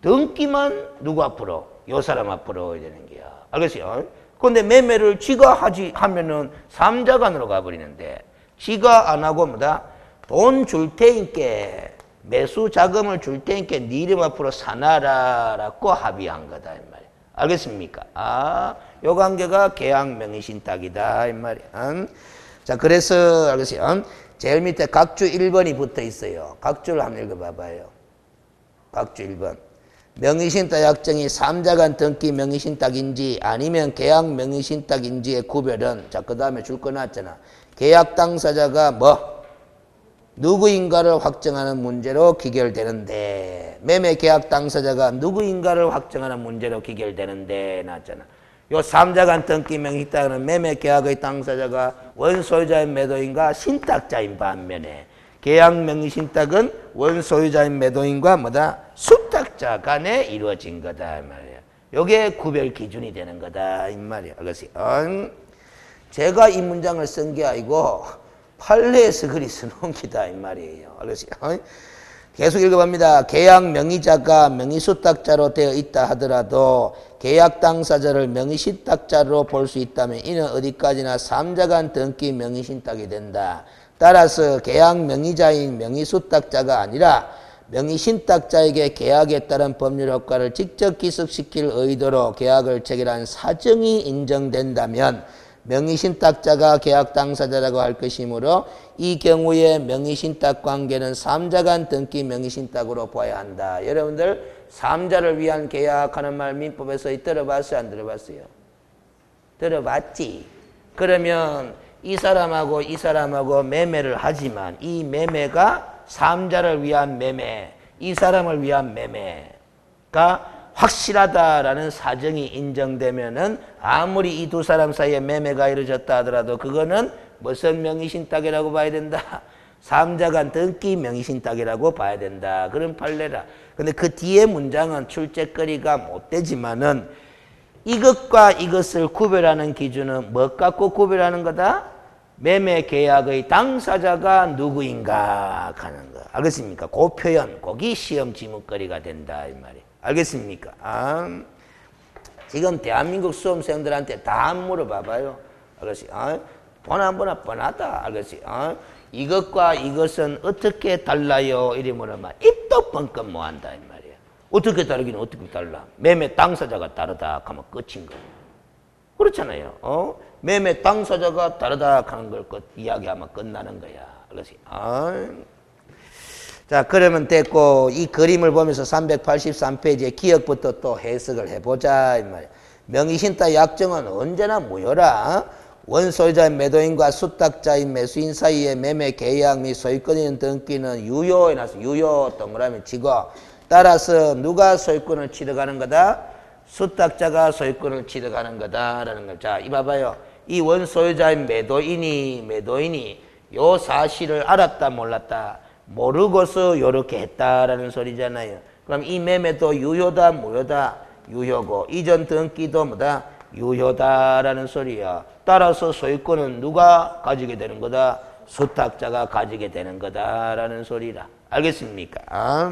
등기만 누구 앞으로? 요 사람 앞으로 해야 되는 거야. 알겠어요? 그런데 매매를 지가 하면은 삼자간으로 가버리는데 지가 안 하고 뭐다? 돈 줄 테니까 매수 자금을 줄 테니까 네 이름 앞으로 사놔라라고 합의한 거다 이 말이야. 알겠습니까? 아, 요 관계가 계약명의신탁이다 이 말이야. 자, 그래서 알겠어요? 제일 밑에 각주 1번이 붙어 있어요. 각주를 한번 읽어봐봐요. 각주 1번. 명의신탁 약정이 삼자간 등기 명의신탁인지 아니면 계약 명의신탁인지의 구별은 자, 그 다음에 줄 거 나왔잖아. 계약 당사자가 뭐 누구인가를 확정하는 문제로 기결되는데 매매 계약 당사자가 누구인가를 확정하는 문제로 기결되는데 나왔잖아. 요 삼자간 등기 명의신탁은 매매 계약의 당사자가 원소유자인 매도인과 신탁자인 반면에 계약 명의신탁은 원소유자인 매도인과 뭐다? 수탁자 간에 이루어진 거다 이 말이야. 요게 구별 기준이 되는 거다 이 말이야. 그것이 제가 이 문장을 쓴 게 아니고 판례에서 그리 써놓은 기다 이 말이에요. 그것이 계속 읽어봅니다. 계약 명의자가 명의수탁자로 되어 있다 하더라도 계약 당사자를 명의신탁자로 볼 수 있다면 이는 어디까지나 삼자간 등기 명의신탁이 된다. 따라서 계약 명의자인 명의수탁자가 아니라 명의신탁자에게 계약에 따른 법률 효과를 직접 기습시킬 의도로 계약을 체결한 사정이 인정된다면 명의신탁자가 계약 당사자라고 할 것이므로 이 경우에 명의신탁 관계는 삼자간 등기 명의신탁으로 봐야 한다. 여러분들 삼자를 위한 계약하는 말 민법에서 들어봤어요? 안 들어봤어요? 들어봤지? 그러면 이 사람하고 매매를 하지만 이 매매가 삼자를 위한 매매, 이 사람을 위한 매매가 확실하다라는 사정이 인정되면은 아무리 이 두 사람 사이에 매매가 이루어졌다 하더라도 그거는 무슨 명의신탁이라고 봐야 된다? 삼자간 등기 명의신탁이라고 봐야 된다. 그런 판례라. 근데 그 뒤에 문장은 출제거리가 못 되지만은 이것과 이것을 구별하는 기준은 뭐 갖고 구별하는 거다? 매매 계약의 당사자가 누구인가 하는 거. 알겠습니까? 그 표현, 거기 시험 지문거리가 된다 이 말이에요. 알겠습니까? 지금 대한민국 수험생들한테 다 물어봐봐요. 알겠지? 번 한 번은 뻔하다. 알겠지? 이것과 이것은 어떻게 달라요? 이래 물으면 입도 뻥끗 못한다 이 말이에요. 어떻게 다르긴 어떻게 달라? 매매 당사자가 다르다 하면 끝인 거예요. 그렇잖아요. 매매 당사자가 다르다 하는 걸 이야기하면 끝나는 거야. 알겠지? 자, 그러면 됐고 이 그림을 보면서 383페이지의 기억부터 또 해석을 해보자 이 말이야. 명의신탁 약정은 언제나 무효라. 원소유자인 매도인과 수탁자인 매수인 사이의 매매 계약 및 소유권인 등기는 유효에 나서 유효 동그라미 치고 따라서 누가 소유권을 취득하는 거다? 수탁자가 소유권을 취득하는 거다라는 걸. 자, 이 봐봐요. 이 원소유자인 매도인이 요 사실을 알았다 몰랐다? 모르고서 요렇게 했다라는 소리잖아요. 그럼 이 매매도 유효다 무효다? 유효고 이전 등기도 뭐다? 유효다라는 소리야. 따라서 소유권은 누가 가지게 되는 거다? 수탁자가 가지게 되는 거다라는 소리라. 알겠습니까?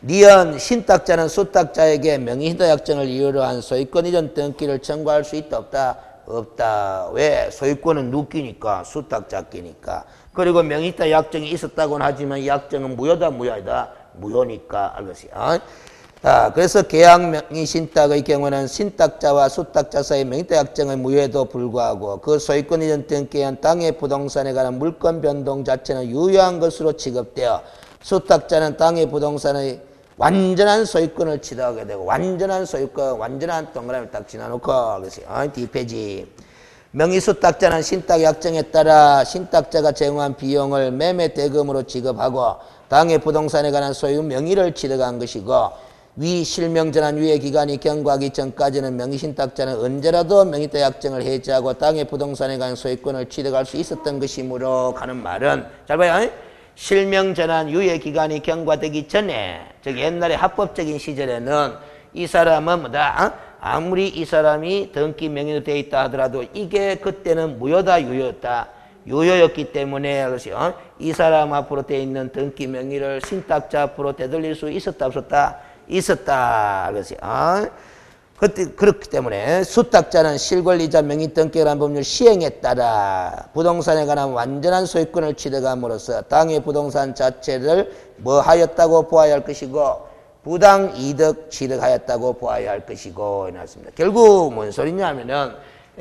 니은 신탁자는 수탁자에게 명의신탁 약정을 이유로 한 소유권 이전 등기를 청구할 수 있다 없다? 없다. 왜? 소유권은 누끼니까 수탁자끼니까. 그리고 명의신탁 약정이 있었다고는 하지만 이 약정은 무효다 무효이다? 무효니까. 알겠어요? 그래서 계약 명의신탁의 경우는 신탁자와 수탁자 사이의 명의신탁 약정의 무효에도 불구하고 그 소유권 이전 등기에 한 땅의 부동산에 관한 물권 변동 자체는 유효한 것으로 취급되어 수탁자는 땅의 부동산의 완전한 소유권을 취득하게 되고 완전한 소유권, 완전한 동그라미 딱 지나놓고 그래서 뒷페이지 명의수탁자는 신탁 약정에 따라 신탁자가 제공한 비용을 매매 대금으로 지급하고 당해 부동산에 관한 소유 명의를 취득한 것이고 위 실명전환 유예 기간이 경과하기 전까지는 명의신탁자는 언제라도 명의대 약정을 해지하고 당해 부동산에 관한 소유권을 취득할 수 있었던 것이므로 하는 말은 잘 봐요. 실명전환 유예 기간이 경과되기 전에 즉 옛날에 합법적인 시절에는 이 사람은 뭐다? 아무리 이 사람이 등기 명의로 되어 있다 하더라도 이게 그때는 무효다 유효였다. 유효였기 때문에 그것이 이 사람 앞으로 되어 있는 등기 명의를 신탁자 앞으로 되돌릴 수 있었다 없었다? 있었다. 그것이 그때 그렇기 때문에 수탁자는 실권리자 명의 등기를 한 법률 시행에 따라 부동산에 관한 완전한 소유권을 취득함으로써 당의 부동산 자체를 뭐 하였다고 보아야 할 것이고 부당 이득 취득하였다고 보아야 할 것이고 이랬습니다. 결국 뭔 소리냐면은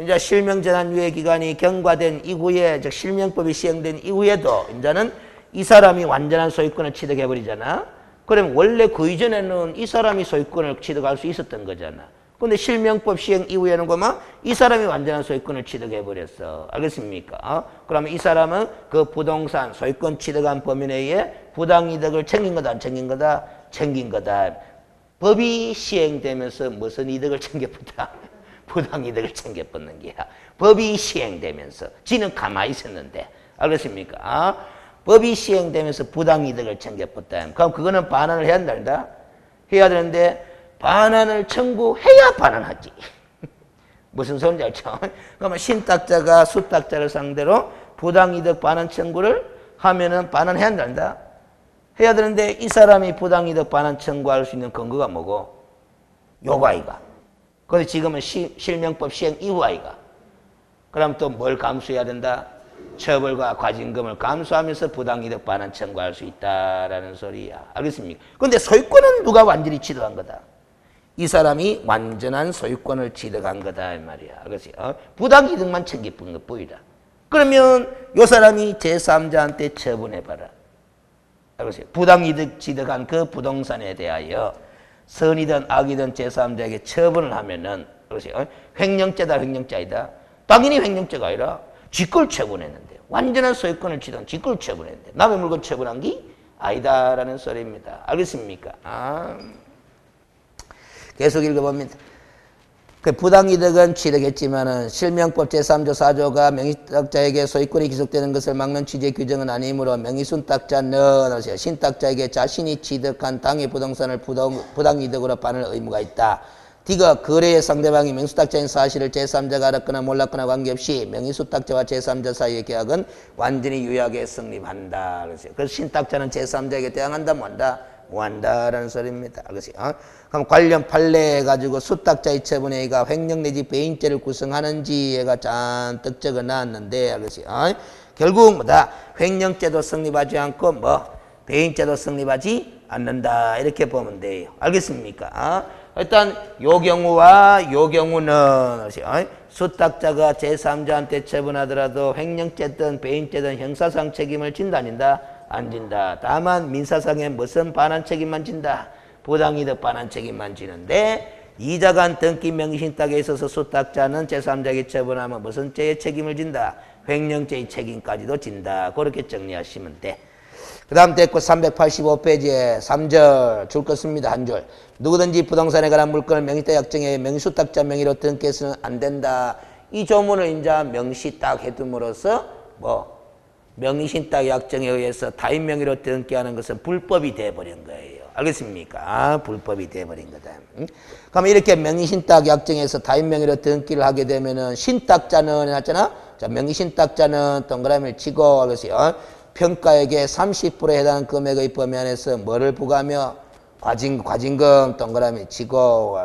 이제 실명전환 유예 기간이 경과된 이후에 즉 실명법이 시행된 이후에도 이제는 이 사람이 완전한 소유권을 취득해 버리잖아. 그럼 원래 그 이전에는 이 사람이 소유권을 취득할 수 있었던 거잖아. 근데 실명법 시행 이후에는 그만 이 사람이 완전한 소유권을 취득해 버렸어. 알겠습니까? 그러면 이 사람은 그 부동산 소유권 취득한 범위 내에 부당이득을 챙긴 거다 안 챙긴 거다? 챙긴 거다. 법이 시행되면서 무슨 이득을 챙겨봤다? 부당이득을 챙겨봤는 게야. 법이 시행되면서 지는 가만히 있었는데 알겠습니까? 법이 시행되면서 부당이득을 챙겨봤다. 그럼 그거는 반환을 해야 한다. 해야 되는데 반환을 청구해야 반환하지. 무슨 소리인지 알죠? 그러면 신탁자가 수탁자를 상대로 부당이득 반환 청구를 하면은 반환해야 한다. 해야 되는데 이 사람이 부당이득 반환 청구할 수 있는 근거가 뭐고? 요거 아이가. 근데 지금은 실명법 시행 이후 아이가. 그럼 또 뭘 감수해야 된다? 처벌과 과징금을 감수하면서 부당이득 반환 청구할 수 있다라는 소리야. 알겠습니까? 근데 소유권은 누가 완전히 취득한 거다? 이 사람이 완전한 소유권을 취득한 거다 이 말이야. 그렇지? 부당이득만 챙겨본 것 보이라. 그러면 이 사람이 제3자한테 처분해봐라. 그렇지? 부당이득 취득한 그 부동산에 대하여 선이든 악이든 제3자에게 처분을 하면은 그렇지? 횡령죄다 횡령죄이다. 당연히 횡령죄가 아니라 쥐걸 처분했는데 완전한 소유권을 취득한 쥐걸 처분했는데 남의 물건 처분한 게 아니다라는 소리입니다. 알겠습니까? 계속 읽어봅니다. 그 부당이득은 취득했지만은 실명법 제3조 4조가 명의탁자에게 소유권이 기속되는 것을 막는 취지의 규정은 아니므로 명의순탁자는 신탁자에게 자신이 취득한 당의 부동산을 부당이득으로 반할 의무가 있다. D가 거래의 상대방이 명의수탁자인 사실을 제3자가 알았거나 몰랐거나 관계없이 명의수탁자와 제3자 사이의 계약은 완전히 유효하게 성립한다. 그래서 신탁자는 제3자에게 대항한다 뭐한다? 뭐한다라는 소리입니다. 그것이 그럼 관련 판례 가지고 수탁자의 처분에 의가 횡령 내지 배임죄를 구성하는지가 잔뜩 적어 놨는데 그것이 결국 뭐다? 횡령죄도 성립하지 않고 배임죄도 성립하지 않는다 이렇게 보면 돼요. 알겠습니까? 일단 요 경우와 요 경우는 수탁자가 제3자한테 처분하더라도 횡령죄든 배임죄든 형사상 책임을 진다 아닌다? 안 진다. 다만 민사상에 무슨 반환 책임만 진다. 부당이득 반환 책임만 지는데 이자간 등기 명의신탁에 있어서 수탁자는 제3자에게 처분하면 무슨 죄의 책임을 진다. 횡령죄의 책임까지도 진다. 그렇게 정리하시면 돼. 그 다음 됐고 385페이지에 3절 줄 것입니다. 한 줄. 누구든지 부동산에 관한 물건을 명의대 약정에 명의수탁자 명의로 등기해서는 안 된다. 이 조문을 이제 명시 딱 해둠으로써 명의신탁 약정에 의해서 타인 명의로 등기하는 것은 불법이 돼버린 거예요. 알겠습니까? 불법이 돼버린 거다. 그럼 이렇게 명의신탁 약정에서 타인 명의로 등기를 하게 되면은 신탁자는 해놨잖아. 자, 명의신탁자는 동그라미를 치고 그래서 평가액의 30%에 해당하는 금액의 범위 안에서 뭐를 부과하며 과징금 동그라미 치고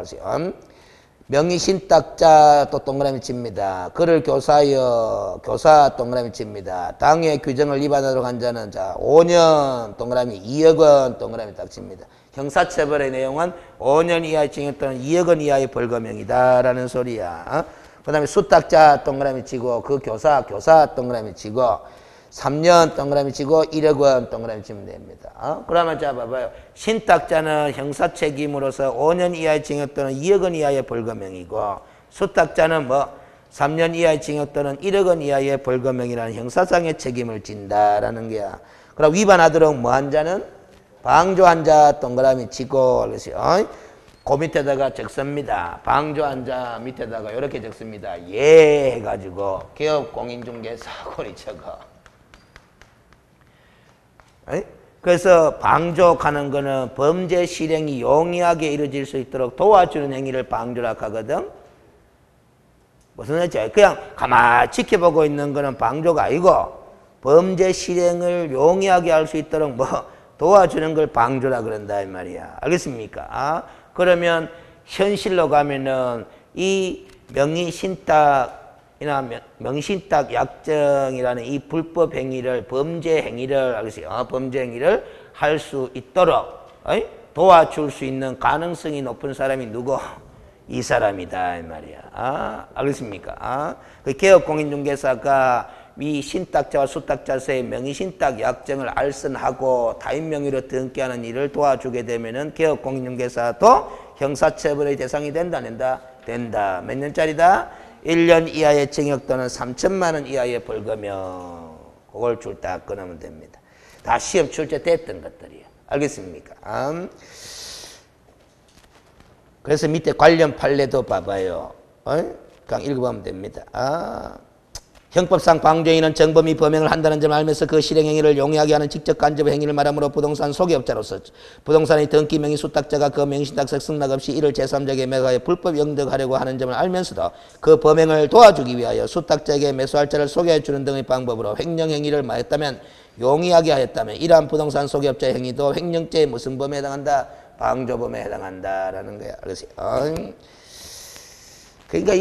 명의신탁자 또 동그라미 칩니다. 그를 교사하여 교사 동그라미 칩니다. 당의 규정을 위반하도록 한 자는 5년 동그라미 2억 원 동그라미 딱 칩니다. 형사처벌의 내용은 5년 이하의 징역 또는 2억 원 이하의 벌금형이다 라는 소리야. 그 다음에 수탁자 동그라미 치고 그 교사 동그라미 치고 3년 동그라미 치고 1억 원 동그라미 치면 됩니다. 그러면 자 봐봐요. 신탁자는 형사책임으로서 5년 이하의 징역 또는 2억 원 이하의 벌금형이고 수탁자는 3년 이하의 징역 또는 1억 원 이하의 벌금형이라는 형사상의 책임을 진다라는 거야. 그럼 위반하도록 뭐 한 자는 방조한 자 동그라미 치고 그래서 그 밑에다가 적습니다. 방조한 자 밑에다가 이렇게 적습니다. 예 해가지고 개업공인중개사 고리 적어. 그래서 방조하는 거는 범죄 실행이 용이하게 이루어질 수 있도록 도와주는 행위를 방조라 하거든. 무슨 말이지? 그냥 가만히 지켜보고 있는 거는 방조가 아니고 범죄 실행을 용이하게 할 수 있도록 뭐 도와주는 걸 방조라 그런다 이 말이야. 알겠습니까? 그러면 현실로 가면은 이 명의신탁이나 명의신탁 약정이라는 이 불법 행위를 범죄 행위를 알겠어요? 범죄 행위를 할 수 있도록 도와줄 수 있는 가능성이 높은 사람이 누구? 이 사람이다 이 말이야. 알겠습니까? 그 개업공인중개사가 이 신탁자와 수탁자 사이의 명의신탁 약정을 알선하고 타인 명의로 등기하는 일을 도와주게 되면은 개업공인중개사도 형사처벌의 대상이 된다, 안 된다? 된다. 몇 년짜리다? 1년 이하의 징역 또는 3천만 원 이하의 벌금형. 그걸 줄 딱 끊으면 됩니다. 다 시험 출제됐던 것들이에요. 알겠습니까? 그래서 밑에 관련 판례도 봐봐요. 그냥 읽어보면 됩니다. 형법상 방조인은 정범이 범행을 한다는 점을 알면서 그 실행행위를 용이하게 하는 직접 간접 행위를 말하므로 부동산 소개업자로서 부동산의 등기 명의 수탁자가 그 명의신탁서 승낙 없이 이를 제3자에게 매각하여 불법 영득하려고 하는 점을 알면서도 그 범행을 도와주기 위하여 수탁자에게 매수할자를 소개해 주는 등의 방법으로 횡령행위를 마했다면 용이하게 하였다면 이러한 부동산 소개업자의 행위도 횡령죄의 무슨 범에 해당한다? 방조범에 해당한다라는 거야. 그래서 그러니까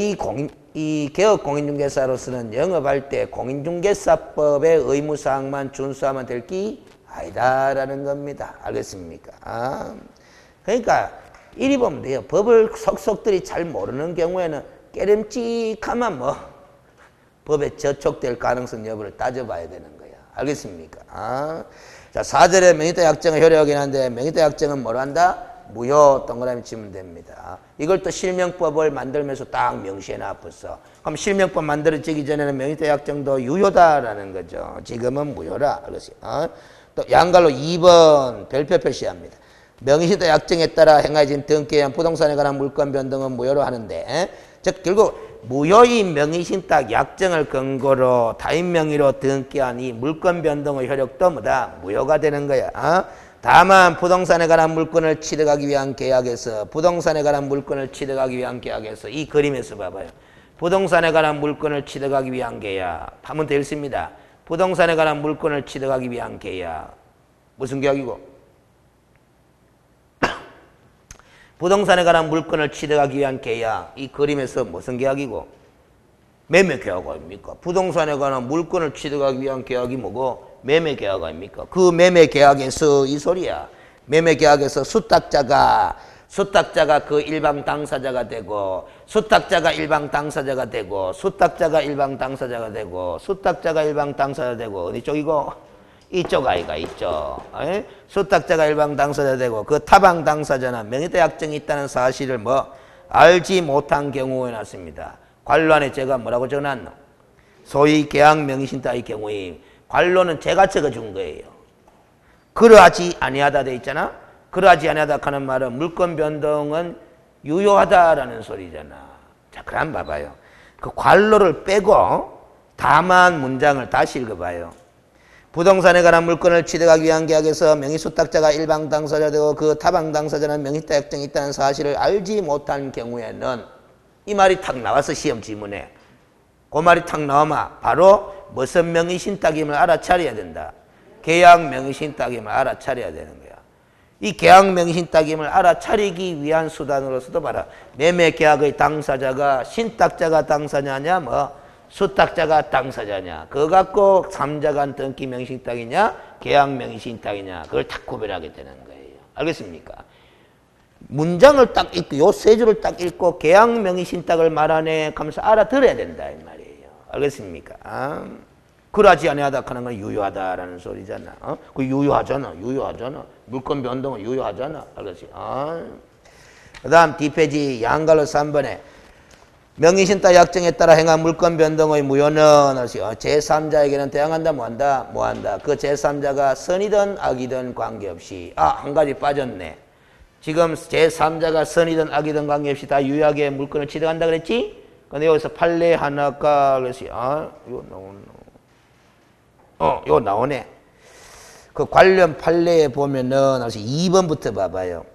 이 개업공인중개사로서는 영업할 때 공인중개사법의 의무사항만 준수하면 될 게 아니다라는 겁니다. 알겠습니까? 그러니까 이리 보면 돼요. 법을 속속들이 잘 모르는 경우에는 깨름직하면 뭐 법에 저촉될 가능성 여부를 따져봐야 되는 거야. 알겠습니까? 자, 4절에 명의다 약정의 효력이긴 한데 명의다 약정은 뭐로 한다? 무효 동그라미 치면 됩니다. 이걸 또 실명법을 만들면서 딱 명시해놔 벌써. 그럼 실명법 만들어지기 전에는 명의다 약정도 유효다라는 거죠. 지금은 무효라. 그렇어요. 또 양갈로 2번 별표 표시합니다. 명의다 약정에 따라 행해진 등기에 의한 부동산에 관한 물권 변동은 무효로 하는데 즉 결국 무효인 명의신탁 약정을 근거로 타인 명의로 등기한 이 물권 변동의 효력도 뭐다? 무효가 되는 거야. 다만 부동산에 관한 물권을 취득하기 위한 계약에서 이 그림에서 봐봐요. 부동산에 관한 물권을 취득하기 위한 계약 하면 되어 있습니다. 부동산에 관한 물권을 취득하기 위한 계약 무슨 계약이고? 부동산에 관한 물건을 취득하기 위한 계약 이 그림에서 무슨 계약이고? 매매 계약 아닙니까? 부동산에 관한 물건을 취득하기 위한 계약이 뭐고? 매매 계약 아닙니까? 그 매매 계약에서 이 소리야. 매매 계약에서 수탁자가 그 일방 당사자가 되고 수탁자가 일방 당사자가 되고 어느 쪽이고? 이쪽 아이가 있죠. 수탁자가 일방 당사자 되고 그 타방 당사자는 명의다 약정이 있다는 사실을 알지 못한 경우에 났습니다. 관로안에 제가 뭐라고 적어놨노? 소위 계약 명의신탁의 경우에 관로는 제가 적어준 거예요. 그러하지 아니하다 돼 있잖아. 그러하지 아니하다 하는 말은 물권 변동은 유효하다라는 소리잖아. 자, 그럼 봐봐요. 그 관로를 빼고 다만 문장을 다시 읽어봐요. 부동산에 관한 물건을 취득하기 위한 계약에서 명의수탁자가 일방 당사자 되고 그 타방 당사자는 명의다 약정이 있다는 사실을 알지 못한 경우에는 이 말이 탁 나와서 시험 지문에 그 말이 탁 나오면 바로 무슨 명의신탁임을 알아차려야 된다. 계약 명의신탁임을 알아차려야 되는 거야. 이 계약 명의신탁임을 알아차리기 위한 수단으로서도 봐라. 매매 계약의 당사자가 신탁자가 당사자냐 수탁자가 당사자냐 그거 갖고 3자간 등기 명의신탁이냐 계약 명의신탁이냐 그걸 딱 구별하게 되는 거예요. 알겠습니까? 문장을 딱 읽고 요 세 줄을 딱 읽고 계약 명의신탁을 말하네 하면서 알아들어야 된다 이 말이에요. 알겠습니까? 그러하지 아니하다 하는 건 유효하다라는 소리잖아. 그 유효하잖아. 물권 변동은 유효하잖아. 알겠지? 그 다음 뒷페이지 양갈로 3번에 명의신탁 약정에 따라 행한 물권 변동의 무효는 제3자에게는 대항한다 뭐한다? 뭐한다. 그 제3자가 선이든 악이든 관계없이 한 가지 빠졌네. 지금 제3자가 선이든 악이든 관계없이 다 유효하게 물권을 취득한다 그랬지? 근데 여기서 판례 하나가 그래서 이거 나오네. 이거 나오네. 그 관련 판례에 보면은 2번부터 봐봐요.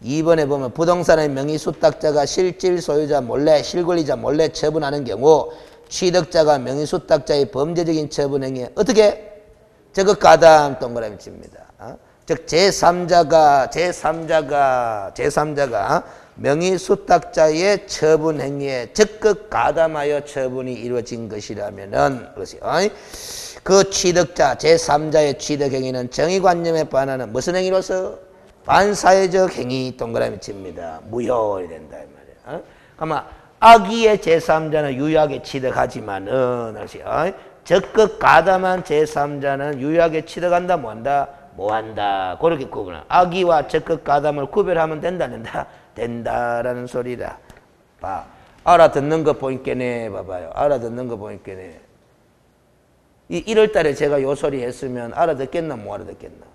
2번에 보면 부동산의 명의 수탁자가 실질 소유자 몰래 실권리자 몰래 처분하는 경우 취득자가 명의 수탁자의 범죄적인 처분 행위에 어떻게 적극 가담 동그라미 칩니다. 즉 제3자가 명의 수탁자의 처분 행위에 적극 가담하여 처분이 이루어진 것이라면은 그 취득자 제3자의 취득 행위는 정의관념에 반하는 무슨 행위로서 반사회적 행위 동그라미 칩니다. 무효이 된다 이 말이야. 그러면 악의의 제3자는 유효하게 취득하지만은 적극 가담한 제3자는 유효하게 취득한다 뭐한다? 뭐한다. 그렇게 구분을. 악의와 적극 가담을 구별하면 된다 안 된다? 된다라는 소리다. 봐. 알아듣는 거 보니까네. 봐봐요. 알아듣는 거 보니까네. 1월 달에 제가 요 소리 했으면 알아듣겠나 못 알아듣겠나?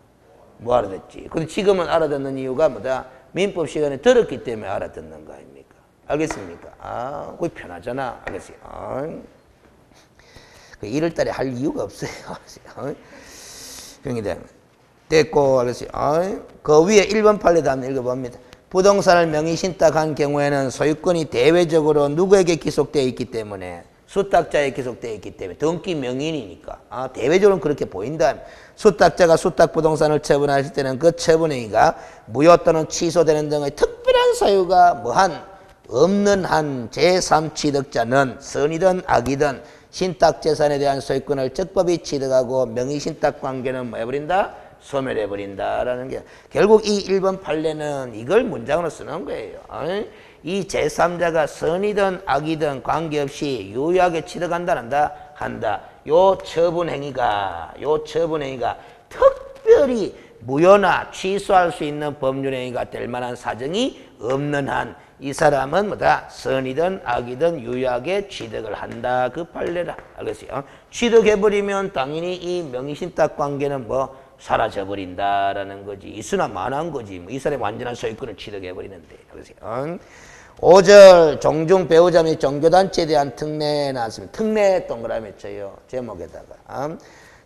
뭐 알아듣지. 근데 지금은 알아듣는 이유가 뭐다? 민법 시간에 들었기 때문에 알아듣는 거 아닙니까? 알겠습니까? 그게 편하잖아. 알겠어요? 1월 달에 할 이유가 없어요. 경기대 됐고, 알겠어요? 그 위에 1번 판례도 한번 읽어봅니다. 부동산을 명의신탁한 경우에는 소유권이 대외적으로 누구에게 기속되어 있기 때문에 수탁자에 기속되어 있기 때문에 등기 명의인이니까 대외적으로는 그렇게 보인다. 수탁자가 수탁부동산을 처분하실 때는 그 처분행위가 무효 또는 취소되는 등의 특별한 사유가 없는 한 제3취득자는 선이든 악이든 신탁재산에 대한 소유권을 적법히 취득하고 명의신탁관계는 뭐 해버린다? 소멸해버린다라는 게 결국 이 1번 판례는 이걸 문장으로 쓰는 거예요. 이 제3자가 선이든 악이든 관계없이 유효하게 취득한다 한다. 요 처분행위가 특별히 무효나 취소할 수 있는 법률행위가 될 만한 사정이 없는 한 이 사람은 뭐다? 선이든 악이든 유효하게 취득을 한다. 그 판례라. 알겠어요? 취득해버리면 당연히 이 명의신탁 관계는 뭐 사라져버린다라는 거지. 이수나 만한 거지. 이 사람이 완전한 소유권을 취득해버리는데. 알겠어요? 5절 종중 배우자 및 종교단체에 대한 특례 나왔습니다. 특례 동그라미 쳐요. 제목에다가.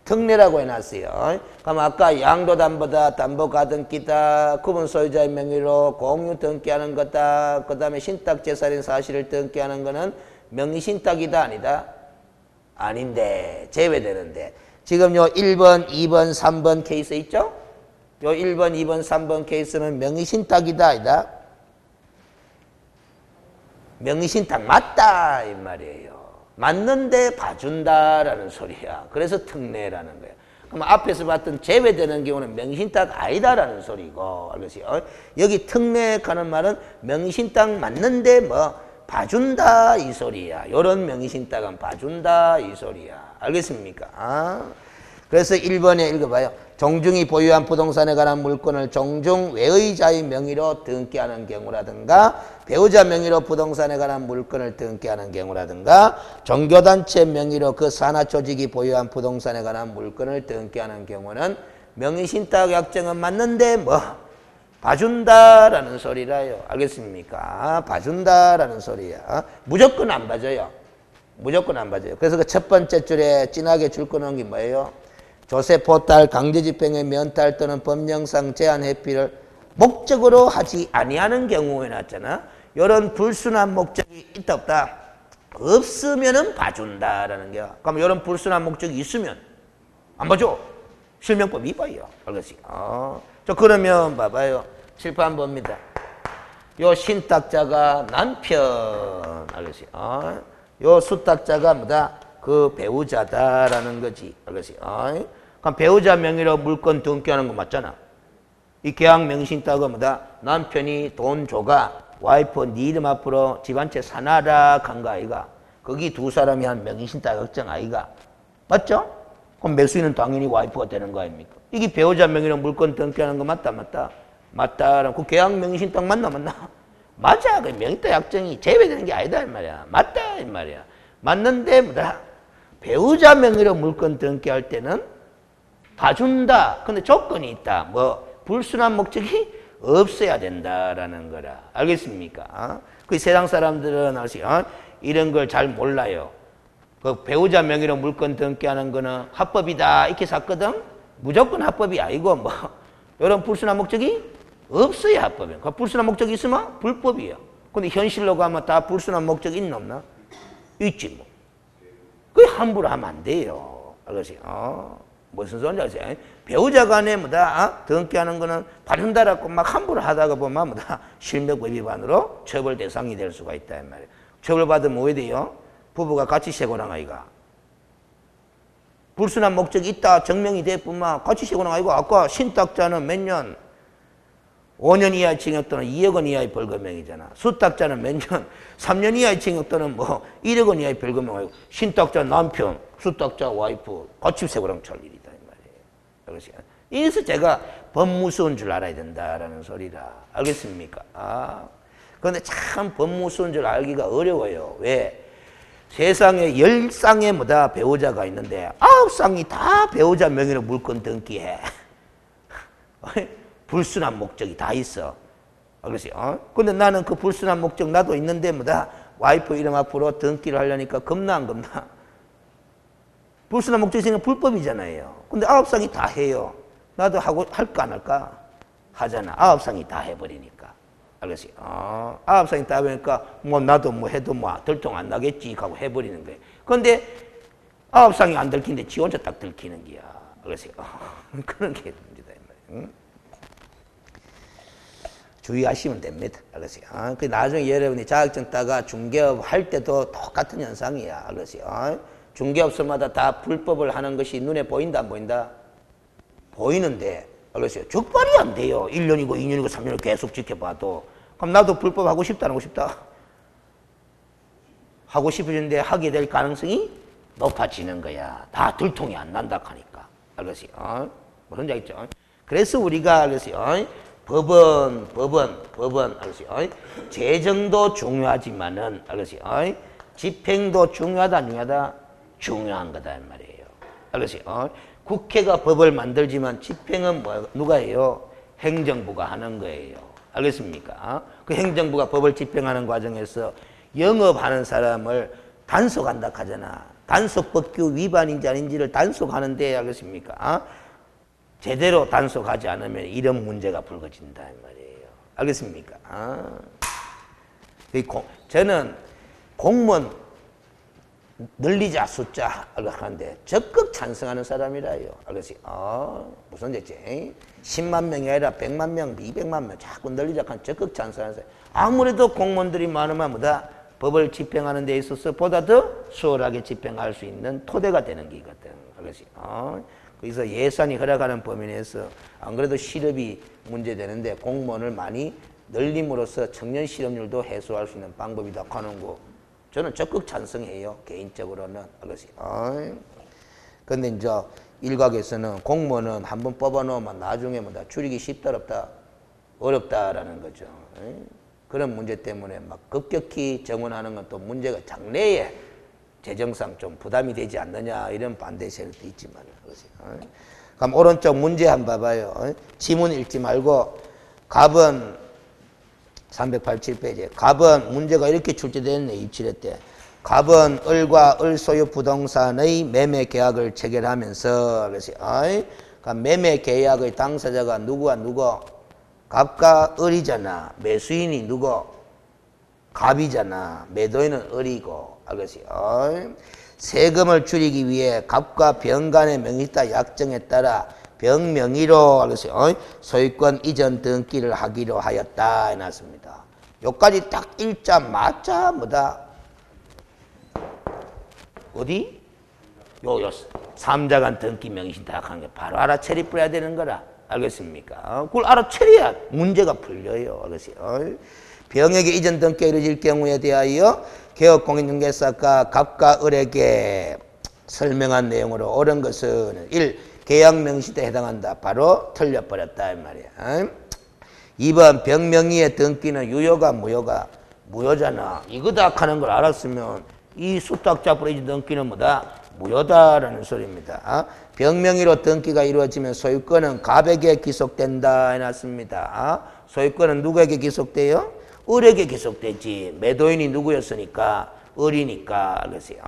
특례라고 해놨어요. 그럼 아까 양도담보다 담보가등기다 구분 소유자의 명의로 공유 등기하는 거다. 그 다음에 신탁재산인 사실을 등기하는 거는 명의신탁이다 아니다? 아닌데 제외되는데 지금 요 1번, 2번, 3번 케이스 있죠? 요 1번, 2번, 3번 케이스는 명의신탁이다 아니다? 명의신탁 맞다 이 말이에요. 맞는데 봐준다라는 소리야. 그래서 특례라는 거야. 그럼 앞에서 봤던 제외되는 경우는 명의신탁 아니다라는 소리고, 알겠어요? 여기 특례하는 말은 명의신탁 맞는데 뭐 봐준다 이 소리야. 요런 명의신탁은 봐준다 이 소리야. 알겠습니까? 그래서 1번에 읽어봐요. 종중이 보유한 부동산에 관한 물건을 종중 외의자의 명의로 등기하는 경우라든가 배우자 명의로 부동산에 관한 물건을 등기하는 경우라든가 종교단체 명의로 그 산하조직이 보유한 부동산에 관한 물건을 등기하는 경우는 명의신탁 약정은 맞는데 뭐 봐준다라는 소리라요. 알겠습니까? 봐준다라는 소리야. 무조건 안 봐줘요. 무조건 안 봐줘요. 그래서 그 첫 번째 줄에 진하게 줄 거는 게 뭐예요? 조세 포탈, 강제집행의 면탈 또는 법령상 제한 회피를 목적으로 하지 아니하는 경우에 났잖아. 이런 불순한 목적이 있다 없다? 없으면은 봐준다라는 게. 그럼 이런 불순한 목적이 있으면 안 봐줘. 실명법 위반이야. 알겠어요? 저 그러면 봐봐요. 칠판 봅니다. 요 신탁자가 남편. 알겠어요? 요 수탁자가 뭐다? 그 배우자다라는 거지. 알겠어요? 그럼 배우자 명의로 물건 등기하는 거 맞잖아. 이 계약 명의신탁은 뭐다? 남편이 돈 줘가 와이프 네 이름 앞으로 집 한 채 사놔라 한 거 아이가. 거기 두 사람이 한 명의신탁 약정 아이가. 맞죠? 그럼 매수인은 당연히 와이프가 되는 거 아닙니까? 이게 배우자 명의로 물건 등기하는 거 맞다 맞다? 맞다. 그 계약 명의신탁 맞나 맞나? 맞아. 그 명의다 약정이 제외되는 게 아니다 이 말이야. 맞다 이 말이야. 맞는데 뭐다? 배우자 명의로 물건 등기할 때는 봐준다. 근데 조건이 있다. 뭐 불순한 목적이 없어야 된다라는 거라. 알겠습니까? 그 세상 사람들은 이런 걸 잘 몰라요. 그 배우자 명의로 물건 등기하는 거는 합법이다 이렇게 샀거든. 무조건 합법이 아니고 뭐 이런 불순한 목적이 없어야 합법이에요. 그 불순한 목적이 있으면 불법이에요. 근데 현실로 가면 다 불순한 목적이 있나 없나? 있지 뭐. 그게 함부로 하면 안 돼요. 알겠어요? 무슨 소리인지 아세요? 배우자 간에 뭐다 등기하는 거는 봐준다라고 막 함부로 하다가 보면 뭐다 실명법 위반으로 처벌 대상이 될 수가 있다 이 말이에요. 처벌받으면 뭐 해야 돼요? 부부가 같이 세고랑 아이가. 불순한 목적이 있다 증명이 됐뿐만 같이 세고랑 아이고 아까 신탁자는 몇 년? 5년 이하의 징역 또는 2억 원 이하의 벌금형이잖아. 수탁자는 몇 년? 3년 이하의 징역 또는 뭐 1억 원 이하의 벌금형이고 신탁자 남편, 수탁자 와이프 같이 세고랑 찰 일이다 이 말이에요. 그래서 제가 법 무서운 줄 알아야 된다라는 소리라. 알겠습니까? 그런데 참 법 무서운 줄 알기가 어려워요. 왜? 세상에 10쌍의 뭐다 배우자가 있는데 9쌍이 다 배우자 명의로 물건 등기해. 불순한 목적이 다 있어. 그래서 근데 나는 그 불순한 목적 나도 있는데 뭐다 와이프 이름 앞으로 등기를 하려니까 겁나 안 겁나? 불순한 목적이 있으니까 불법이잖아요. 근데 9쌍이 다 해요. 나도 하고 할까 안 할까? 하잖아. 9쌍이 다 해버리니까. 알겠어요? 9쌍이 다 해버리니까 뭐 나도 뭐 해도 뭐 들통 안 나겠지 하고 해버리는 거예요. 그런데 9쌍이 안 들키는데 지 혼자 딱 들키는 거야. 알겠어요? 그런 게 문제다 이 말이에요. 주의하시면 됩니다. 알겠어요? 그 나중에 여러분이 자격증 따가 중개업 할 때도 똑같은 현상이야. 알겠어요? 중개업소마다 다 불법을 하는 것이 눈에 보인다 안 보인다? 보이는데 알겠어요? 적발이 안 돼요. 1년이고 2년이고 3년을 계속 지켜봐도. 그럼 나도 불법 하고 싶다 안 하고 싶다? 하고 싶어지는데 하게 될 가능성이 높아지는 거야. 다 들통이 안 난다 하니까. 알겠어요? 무슨 얘기 있죠? 그래서 우리가 알겠어요? 법은 알겠어요? 재정도 중요하지만은 알겠어요? 집행도 중요하다 안 중요하다? 중요한 거다 이 말이에요. 알겠어요? 국회가 법을 만들지만 집행은 누가 해요? 행정부가 하는 거예요. 알겠습니까? 그 행정부가 법을 집행하는 과정에서 영업하는 사람을 단속한다 하잖아. 단속법규 위반인지 아닌지를 단속하는데 알겠습니까? 제대로 단속하지 않으면 이런 문제가 불거진다 이 말이에요. 알겠습니까? 저는 공무원 늘리자 숫자 하는데 적극 찬성하는 사람이라요. 알겠어요? 무슨 얘기지? 10만 명이 아니라 100만 명, 200만 명 자꾸 늘리자 하는 적극 찬성하는 사람. 아무래도 공무원들이 많으면 뭐다? 법을 집행하는 데 있어서 보다 더 수월하게 집행할 수 있는 토대가 되는 게거든. 알겠어요? 그래서 예산이 허락하는 범위 내에서 안 그래도 실업이 문제되는데 공무원을 많이 늘림으로써 청년 실업률도 해소할 수 있는 방법이다 하는 거 저는 적극 찬성해요. 개인적으로는. 그런데 이제 일각에서는 공무원은 한번 뽑아놓으면 나중에 뭐다 줄이기 쉽다 어렵다? 어렵다라는 거죠. 그런 문제 때문에 막 급격히 정원하는 건 또 문제가 장래에 재정상 좀 부담이 되지 않느냐 이런 반대 세력도 있지만 그럼 오른쪽 문제 한번 봐봐요. 지문 읽지 말고 갑은 387페이지 갑은 문제가 이렇게 출제되었네. 입칠회 때 갑은 을과 을 소유 부동산의 매매 계약을 체결하면서 그래서 매매 계약의 당사자가 누구와 누구? 갑과 을이잖아. 매수인이 누구? 갑이잖아. 매도인은 을이고. 알겠어요? 세금을 줄이기 위해 갑과 병 간의 명의다 약정에 따라 병 명의로 알겠어요? 소유권 이전 등기를 하기로 하였다 해놨습니다. 여기까지 딱 일자 맞자 뭐다? 어디? 요 3자간 등기 명의신탁 하는 게 바로 알아채리 뿌려야 되는 거라. 알겠습니까? 그걸 알아채려야 문제가 풀려요. 알겠어요? 병에게 이전 등기가 이루어질 경우에 대하여 개업공인중개사가 갑과 을에게 설명한 내용으로 옳은 것은 1. 계약 명시에 해당한다. 바로 틀려버렸다 이 말이야. 2번 병명의의 등기는 유효가 무효가? 무효잖아. 이거다 하는 걸 알았으면 이 수탁자 프레이즈 등기는 뭐다? 무효다라는 소리입니다. 병명의로 등기가 이루어지면 소유권은 갑에게 기속된다 해놨습니다. 소유권은 누구에게 기속돼요? 을에게 기속되지. 매도인이 누구였으니까? 을이니까. 그래서요.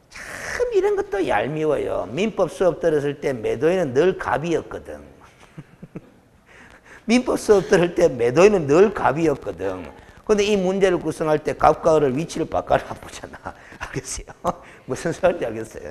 참 이런 것도 얄미워요. 민법 수업 들었을 때 매도인은 늘 갑이었거든. 민법 수업 들을 때 매도인은 늘 갑이었거든. 근데 이 문제를 구성할 때 갑과 을을 위치를 바꿔 보잖아. 알겠어요? 무슨 소리인지 알겠어요?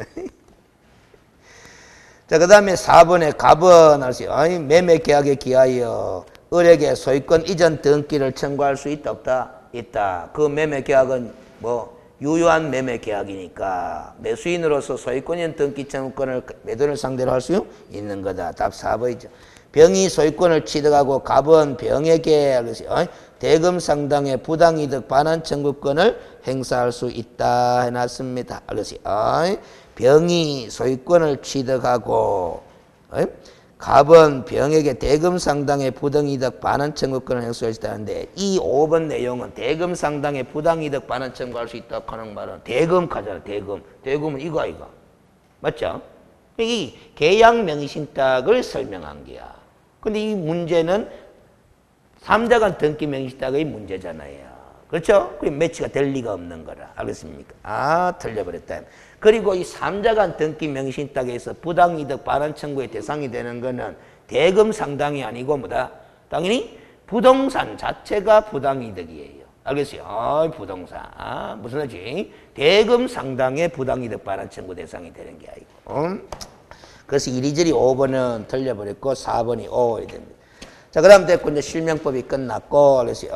자, 그 다음에 4번에 갑은 알았어요. 매매 계약에 기하여 을에게 소유권 이전 등기를 청구할 수 있다 없다? 있다. 그 매매 계약은 뭐 유효한 매매 계약이니까 매수인으로서 소유권 이전 등기 청구권을 매도인을 상대로 할 수 있는 거다. 답 4번이죠. 병이 소유권을 취득하고 갑은 병에게 대금 상당의 부당이득 반환 청구권을 행사할 수 있다 해놨습니다. 알겠어요? 병이 소유권을 취득하고 갑은 병에게 대금 상당의 부당이득 반환 청구권을 행사할 수 있다는데 이 5번 내용은 대금 상당의 부당이득 반환 청구할 수 있다고 하는 말은 대금 가잖아. 대금은 이거 아이가. 맞죠? 이 계약 명의신탁을 설명한 거야. 근데 이 문제는 3자간 등기 명의신탁의 문제잖아요. 그렇죠? 그럼 매치가 될 리가 없는 거라. 알겠습니까? 틀려버렸다. 그리고 이 3자간 등기 명의신탁에서 부당이득 반환 청구의 대상이 되는 거는 대금 상당이 아니고 뭐다? 당연히 부동산 자체가 부당이득이에요. 알겠어요? 부동산. 무슨 말이지? 대금 상당의 부당이득 반환 청구 대상이 되는 게 아니고. 그래서 이리저리 5번은 틀려버렸고 4번이 오야 됩니다. 자, 그 다음 됐고 이제 실명법이 끝났고 그래서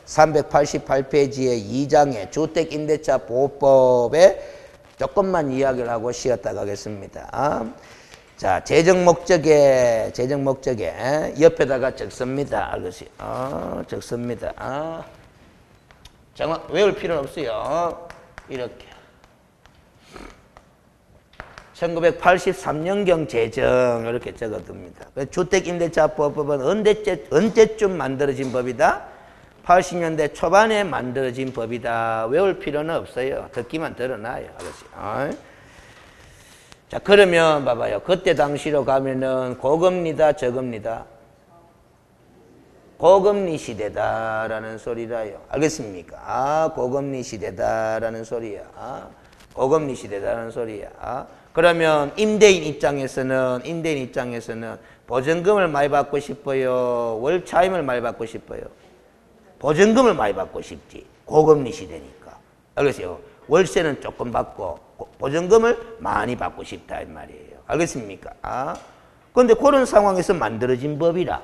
388페이지의 2장의 주택임대차 보호법에 조금만 이야기를 하고 쉬었다 가겠습니다. 자, 재정 목적에 옆에다가 적습니다. 알겠어요? 적습니다. 정말 외울 필요는 없어요. 이렇게 1983년경 제정 이렇게 적어둡니다. 주택임대차보호법은 언제쯤 만들어진 법이다? 80년대 초반에 만들어진 법이다. 외울 필요는 없어요. 듣기만 들어놔요. 알았어요? 자, 그러면 봐봐요. 그때 당시로 가면은 고금리다, 저금리다? 고금리 시대다라는 소리라요. 알겠습니까? 고금리 시대다라는 소리야. 고금리 시대다라는 소리야. 그러면 임대인 입장에서는 보증금을 많이 받고 싶어요? 월차임을 많이 받고 싶어요? 보증금을 많이 받고 싶지. 고금리 시대니까. 알겠어요? 월세는 조금 받고 보증금을 많이 받고 싶다 이 말이에요. 알겠습니까? 그런데 그런 상황에서 만들어진 법이라.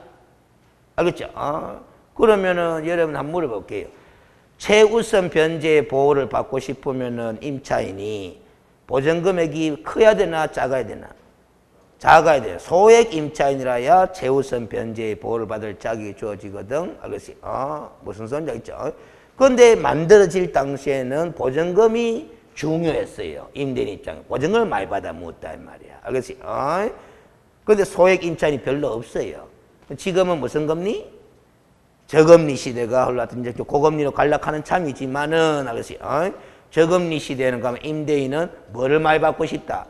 알겠죠? 그러면은 여러분 한번 물어볼게요. 최우선 변제의 보호를 받고 싶으면은 임차인이 보증금액이 커야 되나 작아야 되나? 작아야 돼요. 소액 임차인이라야 최우선 변제의 보호를 받을 자격이 주어지거든. 알겠어요? 무슨 소리인지 알겠죠? 그런데 만들어질 당시에는 보증금이 중요했어요. 임대인 입장에. 보증금을 많이 받아 묻다 이 말이야. 알겠어요? 그런데 소액 임차인이 별로 없어요. 지금은 무슨 금리? 저금리 시대가 흘러왔던 이제 고금리로 간락하는 참이지만은 알겠어요? 저금리 시대에는 가면 임대인은 뭐를 많이 받고 싶다?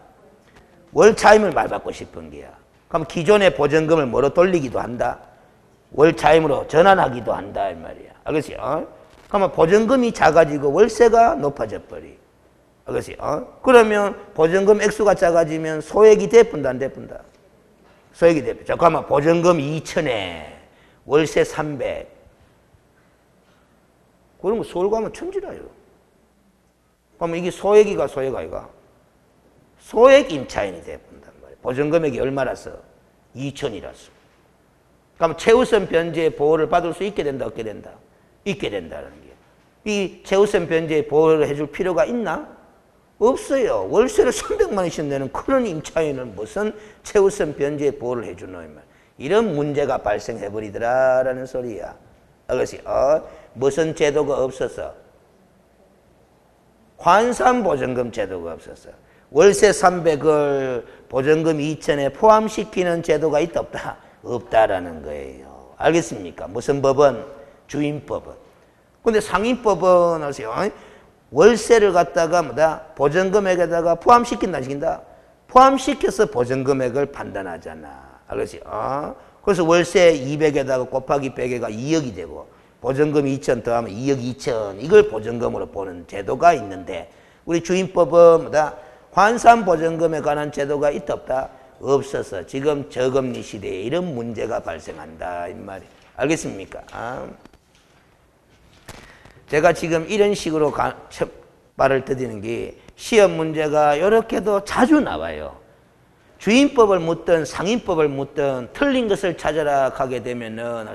월차임을 많이 받고 싶은 게야. 그럼 기존의 보증금을 뭐로 돌리기도 한다? 월차임으로 전환하기도 한다 이 말이야. 알겠어요? 그러면 보증금이 작아지고 월세가 높아져 버리. 알겠어요? 그러면 보증금 액수가 작아지면 소액이 대푼다 안 대푼다? 소액이 대푼다. 잠깐만 보증금 2천에 월세 300. 그러면 서울 가면 천지라요. 그러면 이게 소액이가 소액 아이가? 소액 임차인이 돼본단 말이에요. 보증금액이 얼마라서? 2천이라서. 그러면 최우선 변제의 보호를 받을 수 있게 된다, 없게 된다? 있게 된다는 게. 이 최우선 변제의 보호를 해줄 필요가 있나? 없어요. 월세를 300만 원씩 내는 그런 임차인은 무슨 최우선 변제의 보호를 해주노? 이런 문제가 발생해버리더라라는 소리야. 알겠어요? 무슨 제도가 없어서? 환산보증금 제도가 없었어. 월세 300을 보증금 2천에 포함시키는 제도가 있다 없다? 없다라는 거예요. 알겠습니까? 무슨 법은? 주임법은. 근데 상임법은 하세요. 월세를 갖다가 뭐다? 보전금액에다가 포함시킨다, 시킨다? 포함시켜서 보전금액을 판단하잖아. 알겠지? 그래서 월세 200에다가 곱하기 100에가 2억이 되고 보전금 2천 더하면 2억 2천 이걸 보전금으로 보는 제도가 있는데 우리 주임법은 뭐다? 환산 보전금에 관한 제도가 있다 없다? 없어서 지금 저금리 시대에 이런 문제가 발생한다 이 말이. 알겠습니까? 제가 지금 이런 식으로 말을 드리는 게 시험 문제가 이렇게도 자주 나와요. 주임법을 묻든 상임법을 묻든 틀린 것을 찾아라 가게 되면은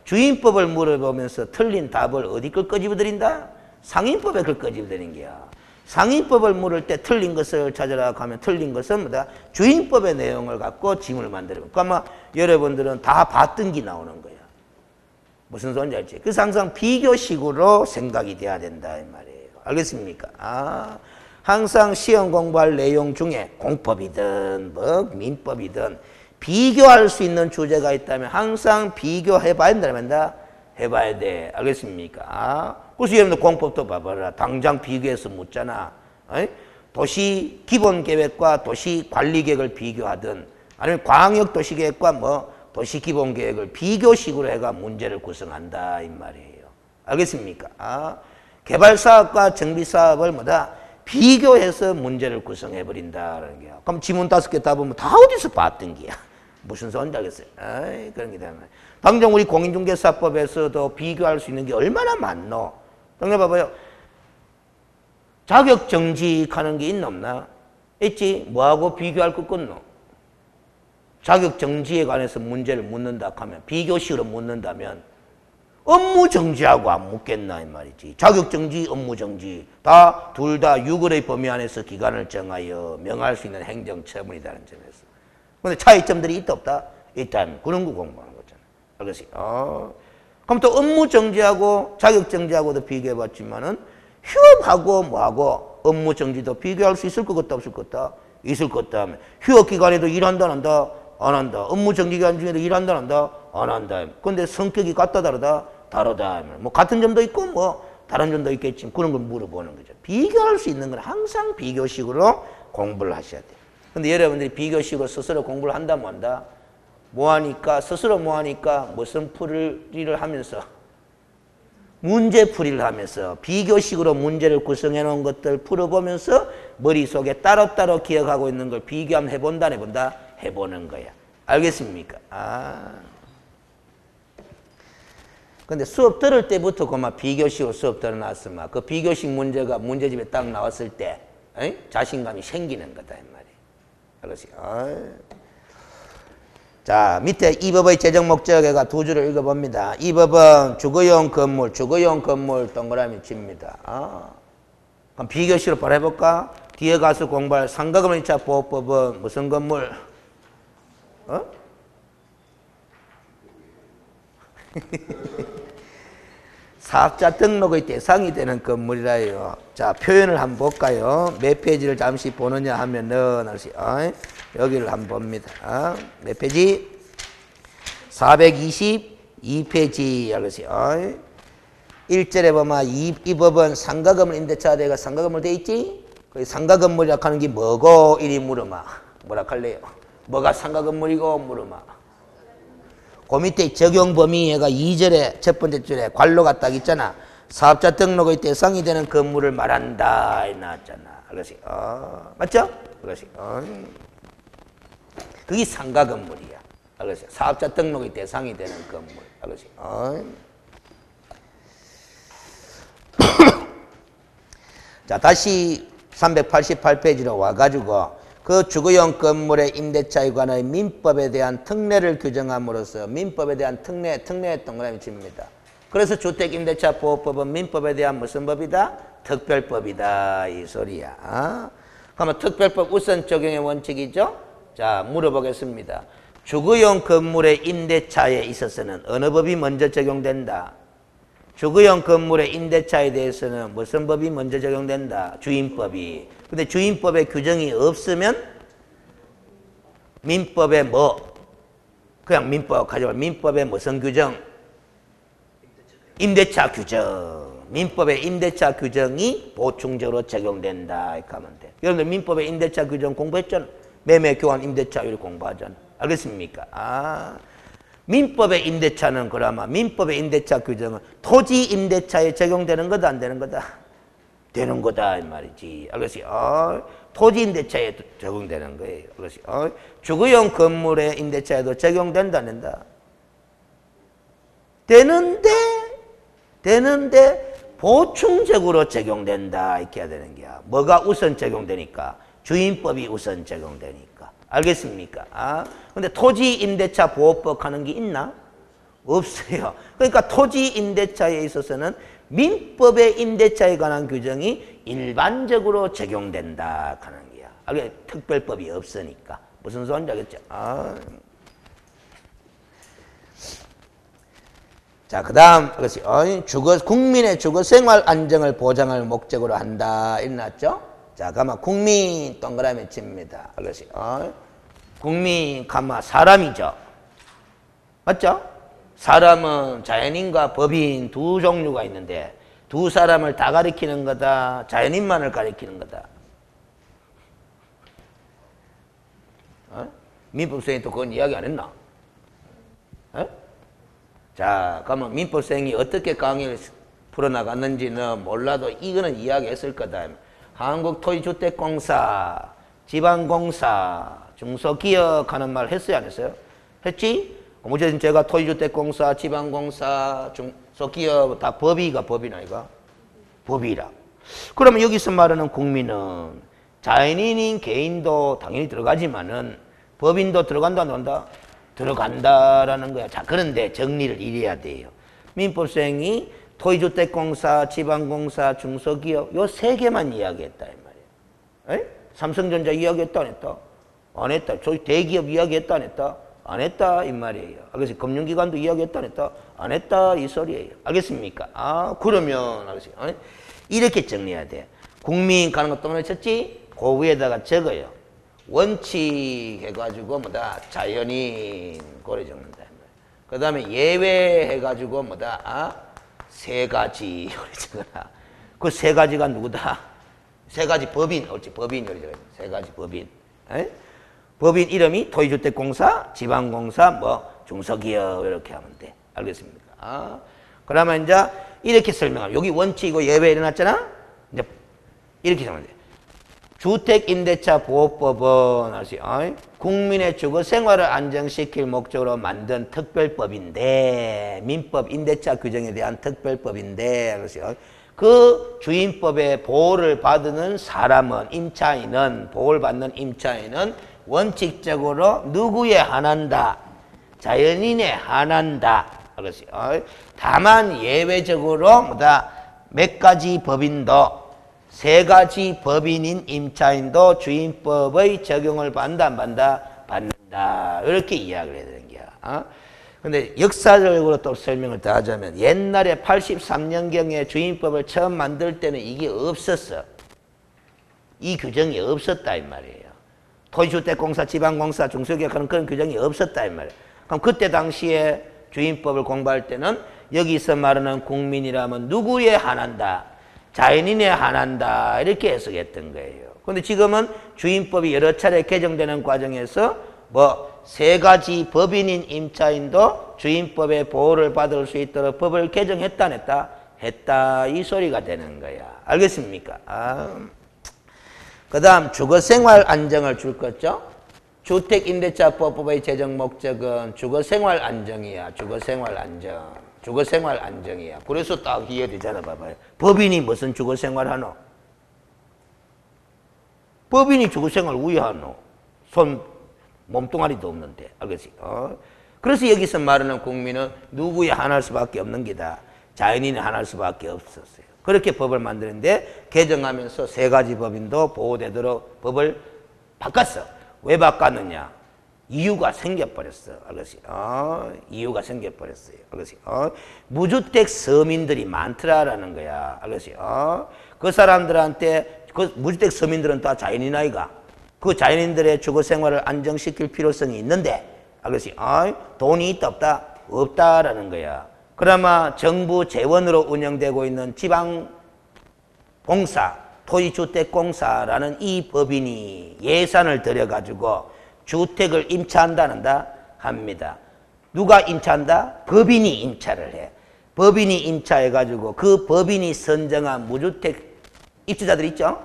주임법을 물어보면서 틀린 답을 어디 걸 끄집어드린다? 상임법에 걸 끄집어드린 거야. 상임법을 물을 때 틀린 것을 찾아라 하면 틀린 것은 뭐다? 주임법의 내용을 갖고 지문을 만들어. 그러면 여러분들은 다 봤던 게 나오는 거야. 무슨 소리인지 알지? 그래서 항상 비교식으로 생각이 돼야 된다 이 말이에요. 알겠습니까? 항상 시험 공부할 내용 중에 공법이든 뭐 민법이든 비교할 수 있는 주제가 있다면 항상 비교해봐야 된다. 해봐야 돼. 알겠습니까? 그래서 여러분들 공법도 봐봐라. 당장 비교해서 묻잖아. 도시 기본계획과 도시 관리계획을 비교하든 아니면 광역도시계획과 뭐 도시기본계획을 비교식으로 해가 문제를 구성한다 이 말이에요. 알겠습니까? 개발사업과 정비사업을 뭐다? 비교해서 문제를 구성해버린다라는 거야. 그럼 지문 5개 다 보면 다 어디서 봤던 게야. 무슨 소리인지 알겠어요? 그런 게 되면. 당장 우리 공인중개사법에서도 비교할 수 있는 게 얼마나 많노? 당장 봐봐요. 자격정지하는 게 있나 없나? 있지? 뭐하고 비교할 것 같노? 자격정지에 관해서 문제를 묻는다 하면 비교식으로 묻는다면 업무정지하고 안 묻겠나 이 말이지. 자격정지, 업무정지 다 둘 다 유골의 범위 안에서 기간을 정하여 명할 수 있는 행정처분이라는 점에서. 그런데 차이점들이 있다 없다? 있다면 그런 거 공부하는 거잖아. 알겠어요? 그럼 또 업무정지하고 자격정지하고도 비교해봤지만은 휴업하고 뭐하고 업무정지도 비교할 수 있을 것 같다 없을 것 같다? 있을 것 같다 하면 휴업기간에도 일한다 안 한다? 안 한다. 업무정지기간 중에도 일한다 안 한다? 안 한다. 근데 성격이 같다 다르다? 다르다. 뭐 같은 점도 있고 뭐 다른 점도 있겠지만 그런 걸 물어보는 거죠. 비교할 수 있는 건 항상 비교식으로 공부를 하셔야 돼요. 근데 여러분들이 비교식으로 스스로 공부를 한다 뭐 한다? 뭐 하니까 스스로 뭐 하니까 무슨 풀이를 하면서 문제풀이를 하면서 비교식으로 문제를 구성해 놓은 것들 풀어보면서 머릿속에 따로따로 기억하고 있는 걸 비교하면 해본다 안 해본다? 해보는 거야. 알겠습니까? 근데 수업 들을 때부터 그만 비교식으로 수업 들어놨으면 그 비교식 문제가 문제집에 딱 나왔을 때 자신감이 생기는 거다 이 말이에요. 알겠어요? 자, 밑에 이 법의 재정 목적에가 두 줄을 읽어봅니다. 이 법은 주거용 건물 동그라미 칩니다. 그럼 비교식으로 바로 해볼까? 뒤에 가서 공부할 상가금을 2차 보호법은 무슨 건물? 사업자 등록의 대상이 되는 건물이라요. 자, 표현을 한번 볼까요? 몇 페이지를 잠시 보느냐 하면은, 여기를 한번 봅니다. 몇 페이지? 422페이지. 알겠어요? 1절에 보면 이 법은 상가건물 임대차가 되가 상가건물 돼 있지? 그 상가건물이라고 하는 게 뭐고? 이리 물어마. 뭐라 할래요? 뭐가 상가건물이고? 물어마. 그 밑에 적용 범위가 2절에 첫 번째 줄에 관로가 딱 있잖아. 사업자 등록의 대상이 되는 건물을 말한다. 이 나왔잖아. 알겠어요? 맞죠? 알겠어요? 그게 상가 건물이야. 알겠어요? 사업자 등록의 대상이 되는 건물. 알겠어요? 자, 다시 388페이지로 와가지고 그 주거용 건물의 임대차에 관한 민법에 대한 특례를 규정함으로써 민법에 대한 특례의 동그라미 칩니다. 그래서 주택임대차보호법은 민법에 대한 무슨 법이다? 특별법이다. 이 소리야. 그러면 특별법 우선 적용의 원칙이죠? 자, 물어보겠습니다. 주거용 건물의 임대차에 있어서는 어느 법이 먼저 적용된다? 주거용 건물의 임대차에 대해서는 무슨 법이 먼저 적용된다? 주임법이. 근데 주임법에 규정이 없으면 민법에 뭐? 그냥 민법 가져와. 민법의 무슨 규정? 임대차 규정. 민법의 임대차 규정이 보충적으로 적용된다. 이렇게 하면 돼. 여러분들 민법의 임대차 규정 공부했잖아. 매매, 교환, 임대차율 공부하잖아. 알겠습니까? 민법의 임대차는 그러면 민법의 임대차 규정은 토지 임대차에 적용되는 거다, 안 되는 거다? 되는 거다 이 말이지. 알겠어요? 토지 임대차에 적용되는 거예요. 알겠어요? 주거용 건물의 임대차에도 적용된다, 안 된다? 되는데 보충적으로 적용된다 이렇게 해야 되는 거야. 뭐가 우선 적용되니까? 주임법이 우선 적용되니까. 알겠습니까? 근데 토지 임대차 보호법 하는 게 있나? 없어요. 그러니까 토지 임대차에 있어서는 민법의 임대차에 관한 규정이 일반적으로 적용된다 하는 거야. 특별법이 없으니까. 무슨 소리인지 알겠죠? 자, 그 다음, 국민의 주거 생활 안정을 보장할 목적으로 한다. 일어났죠? 자, 가만, 국민, 동그라미 칩니다. 국민, 가만, 사람이죠. 맞죠? 사람은 자연인과 법인 두 종류가 있는데, 두 사람을 다 가리키는 거다. 자연인만을 가리키는 거다. 민법생이 또 그건 이야기 안 했나? 자, 그러면 민법생이 어떻게 강의를 풀어나갔는지는 몰라도 이거는 이야기했을 거다. 한국토지주택공사, 지방공사, 중소기업 하는 말 했어요, 안 했어요? 했지? 어쨌든 제가 토지주택공사, 지방공사, 중소기업 다 법이나 이거? 법이라. 그러면 여기서 말하는 국민은 자연인인 개인도 당연히 들어가지만은 법인도 들어간다, 안 들어간다? 들어간다라는 거야. 자, 그런데 정리를 이래야 돼요. 민법생이 토지주택공사, 지방공사, 중소기업 요 세 개만 이야기했다 이 말이야. 삼성전자 이야기했다, 안 했다? 안 했다. 저희 대기업 이야기했다, 안 했다? 안 했다 이 말이에요. 그래서 금융기관도 이야기했다, 안 했다? 안 했다 이 소리예요. 알겠습니까? 그러면 알겠어요. 이렇게 정리해야 돼. 국민 가는 거 또 쳤지? 그 위에다가 적어요. 원칙 해가지고 뭐다 자연인 고래 적는다. 그 다음에 예외 해가지고 뭐다 세 가지 요리 적어라. 그 세 가지가 누구다? 세 가지 법인, 옳지 법인 요리 적어야 돼. 세 가지 법인. 법인 이름이 토지주택공사, 지방공사, 뭐 중소기업 이렇게 하면 돼. 알겠습니까? 그러면 이제 이렇게 설명하면 여기 원칙이고 예외 일어났잖아. 이제 이렇게 설명하면 돼. 주택임대차보호법은 국민의 주거생활을 안정시킬 목적으로 만든 특별법인데 민법 임대차 규정에 대한 특별법인데 그 주임법의 보호를 받는 사람은 임차인은 보호를 받는 임차인은 원칙적으로 누구에 한한다? 자연인에 한한다. 다만 예외적으로 뭐다 몇 가지 법인도 세 가지 법인인 임차인도 주임법의 적용을 받는다, 안 받는다? 받는다. 이렇게 이야기를 해야 되는 거야. 근데 역사적으로 또 설명을 더 하자면 옛날에 83년경에 주임법을 처음 만들 때는 이게 없었어. 이 규정이 없었다 이 말이에요. 토지주택공사, 지방공사, 중소기업 하는 그런 규정이 없었다 이 말이에요. 그럼 그때 당시에 주임법을 공부할 때는 여기서 말하는 국민이라면 누구에 한한다? 자연인에 한한다 이렇게 해석했던 거예요. 그런데 지금은 주임법이 여러 차례 개정되는 과정에서 뭐 세 가지 법인인 임차인도 주임법의 보호를 받을 수 있도록 법을 개정했다 안 했다? 했다 이 소리가 되는 거야. 알겠습니까? 그 다음 주거생활 안정을 줄 거죠. 주택임대차법의 제정 목적은 주거생활 안정이야. 주거생활 안정. 주거생활 안정이야. 그래서 딱 이해되잖아. 봐봐요. 법인이 무슨 주거생활 하노? 법인이 주거생활 왜 하노? 몸뚱아리도 없는데. 알겠지? 그래서 여기서 말하는 국민은 누구에 한할 수밖에 없는 게다. 자연인에 한할 수밖에 없었어요. 그렇게 법을 만드는데 개정하면서 세 가지 법인도 보호되도록 법을 바꿨어. 왜 바꿨느냐? 이유가 생겨버렸어. 알겠지? 이유가 생겨버렸어요. 알겠지? 무주택 서민들이 많더라라는 거야. 알겠지? 그 사람들한테 그 무주택 서민들은 다 자연인 아이가. 그 자연인들의 주거 생활을 안정시킬 필요성이 있는데, 알겠지? 돈이 있다 없다? 없다라는 거야. 그나마 정부 재원으로 운영되고 있는 지방공사, 토지주택공사라는 이 법인이 예산을 들여가지고 주택을 임차한다 합니다. 누가 임차한다? 법인이 임차를 해. 법인이 임차해가지고 그 법인이 선정한 무주택 입주자들 있죠?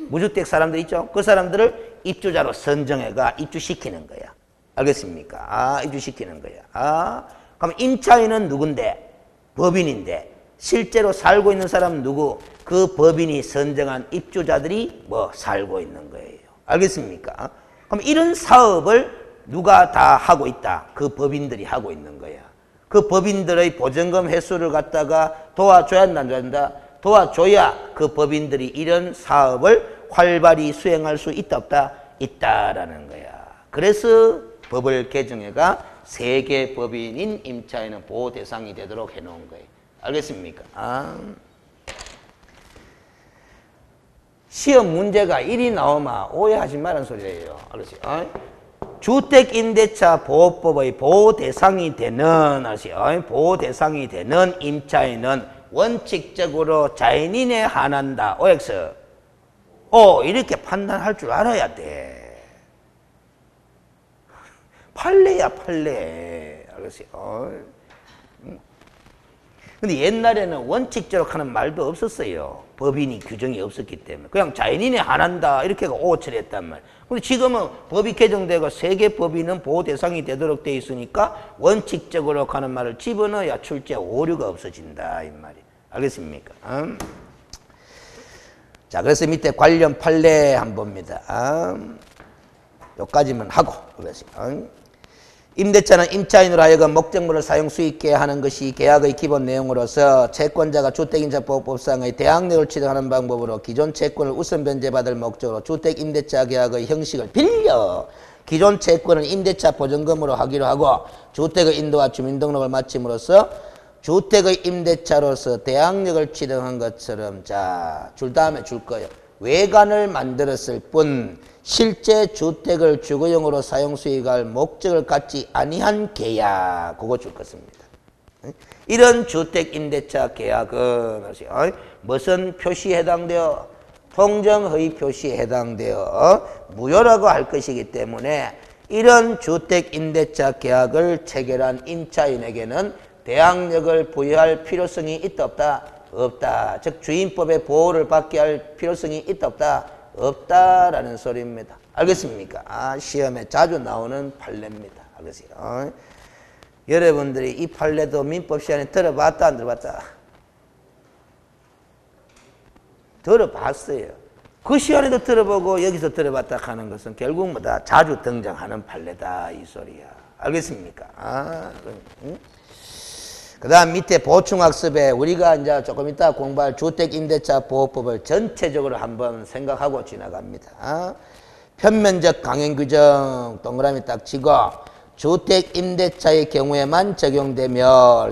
무주택 사람들 있죠? 그 사람들을 입주자로 선정해가 입주시키는 거야. 알겠습니까? 입주시키는 거야. 그럼 임차인은 누군데? 법인인데 실제로 살고 있는 사람은 누구? 그 법인이 선정한 입주자들이 살고 있는 거예요. 알겠습니까? 그럼 이런 사업을 누가 다 하고 있다? 그 법인들이 하고 있는 거야. 그 법인들의 보증금 회수를 갖다가 도와줘야 한다, 안 도와준다? 도와줘야 그 법인들이 이런 사업을 활발히 수행할 수 있다, 없다? 있다라는 거야. 그래서 법을 개정해가 세계 법인인 임차인은 보호 대상이 되도록 해놓은 거예요. 알겠습니까? 시험 문제가 1이 나오면 오해하지 말라는 소리예요. 알겠지? 주택임대차 보호법의 보호 대상이 되는, 보호 대상이 되는 임차인은 원칙적으로 자연인에 한한다. OX. 이렇게 판단할 줄 알아야 돼. 판례야, 판례. 알겠어요? 근데 옛날에는 원칙적으로 하는 말도 없었어요. 법인이 규정이 없었기 때문에. 그냥 자연인에 한한다. 이렇게 오처리했단 말. 근데 지금은 법이 개정되고 세계 법인은 보호 대상이 되도록 돼 있으니까 원칙적으로 하는 말을 집어넣어야 출제 오류가 없어진다. 이 말이. 알겠습니까? 자, 그래서 밑에 관련 판례 한번 봅니다. 여기까지만 하고. 그랬어요. 임대차는 임차인으로 하여금 목적물을 사용 수익게 하는 것이 계약의 기본 내용으로서 채권자가 주택임차보호법상의 대항력을 취득하는 방법으로 기존 채권을 우선 변제받을 목적으로 주택임대차 계약의 형식을 빌려 기존 채권을 임대차 보증금으로 하기로 하고 주택의 인도와 주민등록을 마침으로써 주택의 임대차로서 대항력을 취득한 것처럼 자, 줄 다음에 줄 거예요. 외관을 만들었을 뿐 실제 주택을 주거용으로 사용 수익할 목적을 갖지 아니한 계약, 그거 줄 것입니다. 이런 주택 임대차 계약은 무슨 표시에 해당되어? 통정허위 표시에 해당되어 무효라고 할 것이기 때문에 이런 주택 임대차 계약을 체결한 임차인에게는 대항력을 부여할 필요성이 있다 없다? 없다. 즉 주인법의 보호를 받게 할 필요성이 있다 없다? 없다라는 소리입니다. 알겠습니까? 시험에 자주 나오는 판례입니다. 알겠어요? 여러분들이 이 판례도 민법 시간에 들어봤다 안 들어봤다? 들어봤어요. 그 시간에도 들어보고 여기서 들어봤다 하는 것은 결국 뭐다? 자주 등장하는 판례다 이 소리야. 알겠습니까? 그 다음 밑에 보충학습에 우리가 이제 조금 이따 공부할 주택임대차보호법을 전체적으로 한번 생각하고 지나갑니다. 편면적 강행규정 동그라미 딱 치고 주택임대차의 경우에만 적용되며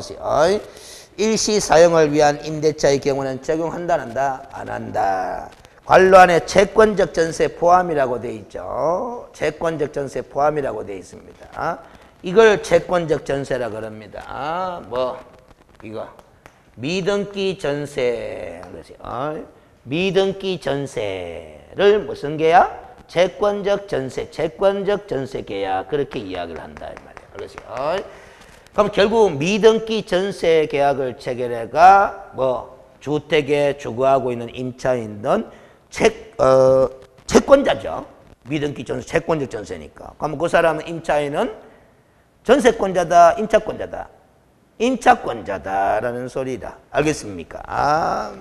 일시 사용을 위한 임대차의 경우는 적용한다 안 한다? 안 한다. 관로 안에 채권적 전세 포함이라고 되어 있죠. 채권적 전세 포함이라고 되어 있습니다. 이걸 채권적 전세라 그럽니다. 이거 미등기 전세, 미등기 전세를 무슨 계약? 채권적 전세, 채권적 전세 계약 그렇게 이야기를 한다 이 말이에요. 그럼 결국 미등기 전세 계약을 체결해가 주택에 주거하고 있는 임차인은 채권자죠. 미등기 전세, 채권적 전세니까. 그럼 그 사람은 임차인은 전세권자다, 임차권자다? 임차권자다라는 소리다. 알겠습니까?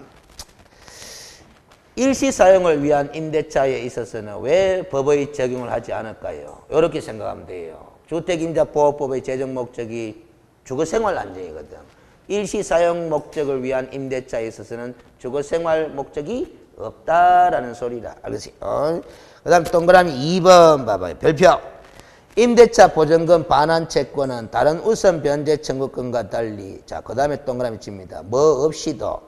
일시 사용을 위한 임대차에 있어서는 왜 법의 적용을 하지 않을까요? 이렇게 생각하면 돼요. 주택임대보호법의 제정 목적이 주거생활 안정이거든. 일시 사용 목적을 위한 임대차에 있어서는 주거생활 목적이 없다라는 소리다. 알겠어요? 그 다음 동그라미 2번 봐봐요. 별표. 임대차 보증금 반환 채권은 다른 우선 변제 청구권과 달리 자, 그 다음에 동그라미 칩니다. 없이도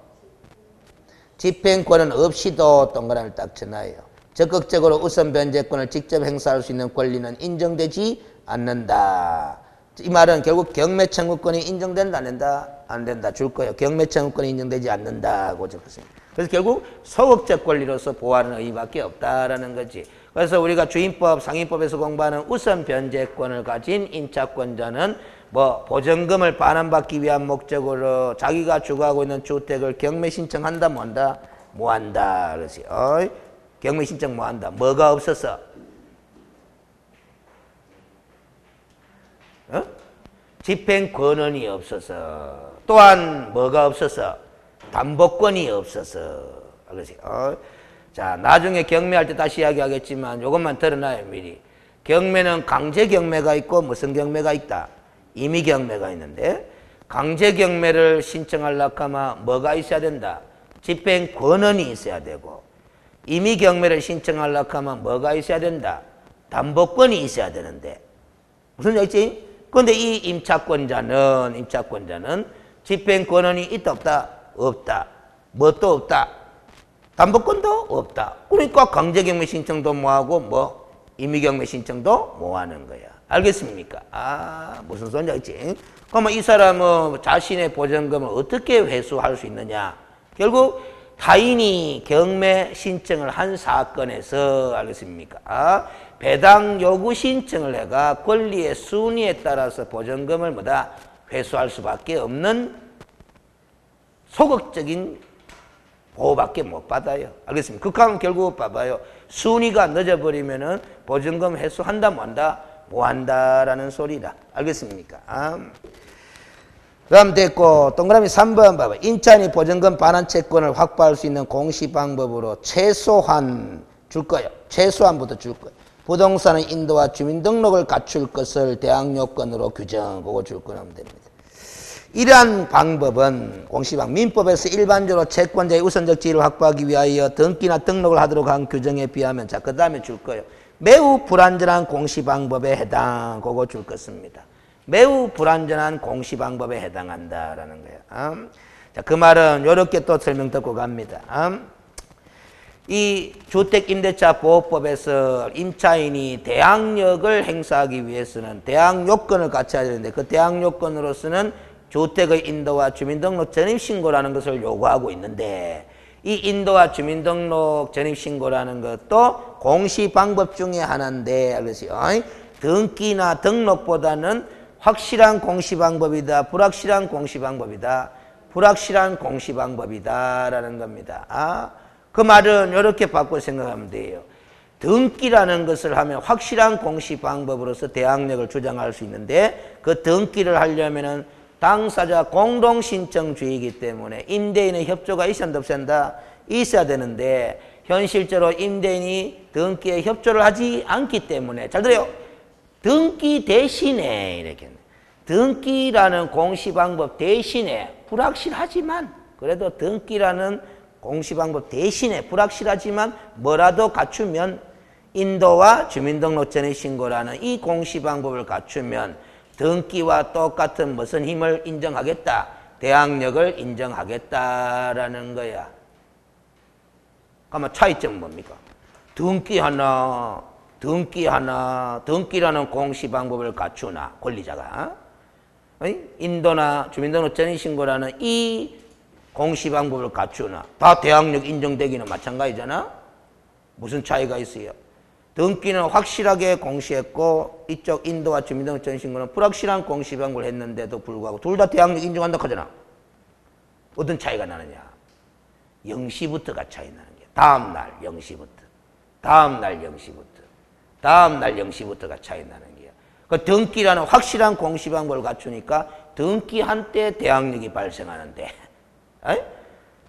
집행권은 없이도 동그라미를 딱 쳐놔요. 적극적으로 우선 변제권을 직접 행사할 수 있는 권리는 인정되지 않는다. 이 말은 결국 경매 청구권이 인정된다 안 된다? 안 된다. 줄 거예요. 경매 청구권이 인정되지 않는다고 적었습니다. 그래서 결국 소극적 권리로서 보호하는 의미밖에 없다라는 거지. 그래서 우리가 주임법, 상임법에서 공부하는 우선 변제권을 가진 임차권자는 뭐 보전금을 반환받기 위한 목적으로 자기가 주거하고 있는 주택을 경매 신청한다 뭐한다? 뭐한다. 그렇지. 경매 신청 뭐한다? 뭐가 없어서? 집행 권한이 없어서. 또한 뭐가 없어서? 담보권이 없어서. 그렇지. 자, 나중에 경매할 때 다시 이야기하겠지만 이것만 들어놔요, 미리. 경매는 강제 경매가 있고 무슨 경매가 있다? 임의 경매가 있는데 강제 경매를 신청하려고 하면 뭐가 있어야 된다? 집행 권한이 있어야 되고 임의 경매를 신청하려고 하면 뭐가 있어야 된다? 담보권이 있어야 되는데 무슨 얘기지? 그런데 이 임차권자는 집행 권한이 있다 없다? 없다. 뭣도 없다. 담보권도 없다. 그러니까 강제경매 신청도 뭐하고 뭐 임의경매 신청도 뭐하는 거야. 알겠습니까? 무슨 소리인지 알지? 그러면 이 사람은 자신의 보전금을 어떻게 회수할 수 있느냐? 결국 타인이 경매 신청을 한 사건에서 알겠습니까? 배당 요구 신청을 해가 권리의 순위에 따라서 보전금을 뭐다? 회수할 수밖에 없는 소극적인 보호밖에 못 받아요. 알겠습니까? 극하면 결국 봐봐요. 순위가 늦어버리면은 보증금 회수한다 뭐한다? 뭐한다라는 소리다. 알겠습니까? 그럼 됐고 동그라미 3번 봐봐. 임차인이 보증금 반환 채권을 확보할 수 있는 공시 방법으로 최소한 줄 거예요. 최소한부터 줄 거예요. 부동산의 인도와 주민등록을 갖출 것을 대항 요건으로 규정. 그거 줄 거라면 됩니다. 이러한 방법은 공시방 민법에서 일반적으로 채권자의 우선적 지위를 확보하기 위하여 등기나 등록을 하도록 한 규정에 비하면 자, 그 다음에 줄 거예요. 매우 불완전한 공시방법에 해당. 그거 줄 것입니다. 매우 불완전한 공시방법에 해당한다라는 거예요. 자, 그 말은 이렇게 또 설명 듣고 갑니다. 이 주택임대차보호법에서 임차인이 대항력을 행사하기 위해서는 대항 요건을 갖춰야 되는데 그 대항 요건으로서는 주택의 인도와 주민등록 전입신고라는 것을 요구하고 있는데 이 인도와 주민등록 전입신고라는 것도 공시방법 중에 하나인데 알겠어요? 등기나 등록보다는 확실한 공시방법이다. 불확실한 공시방법이다. 불확실한 공시방법이다라는 겁니다. 그 말은 이렇게 바꿔 생각하면 돼요. 등기라는 것을 하면 확실한 공시방법으로서 대항력을 주장할 수 있는데 그 등기를 하려면은 당사자 공동신청주의이기 때문에 임대인의 협조가 있어야 한다 없어야 한다? 있어야 되는데 현실적으로 임대인이 등기에 협조를 하지 않기 때문에 잘 들어요. 등기 대신에 이렇게 등기라는 공시방법 대신에 불확실하지만 그래도 등기라는 공시방법 대신에 불확실하지만 뭐라도 갖추면 인도와 주민등록 전입신고라는 이 공시방법을 갖추면 등기와 똑같은 무슨 힘을 인정하겠다? 대항력을 인정하겠다라는 거야. 그러면 차이점은 뭡니까? 등기라는 공시방법을 갖추나 권리자가 인도나 주민등록 전입신고라는 이 공시방법을 갖추나 다 대항력 인정되기는 마찬가지잖아. 무슨 차이가 있어요? 등기는 확실하게 공시했고 이쪽 인도와 주민등록 전입신고는 불확실한 공시방법을 했는데도 불구하고 둘 다 대항력 인정한다 하잖아. 어떤 차이가 나느냐? 영시부터가 차이 나는 게 다음날 영시부터가 차이 나는 게야. 그 등기라는 확실한 공시방법을 갖추니까 등기한 때 대항력이 발생하는데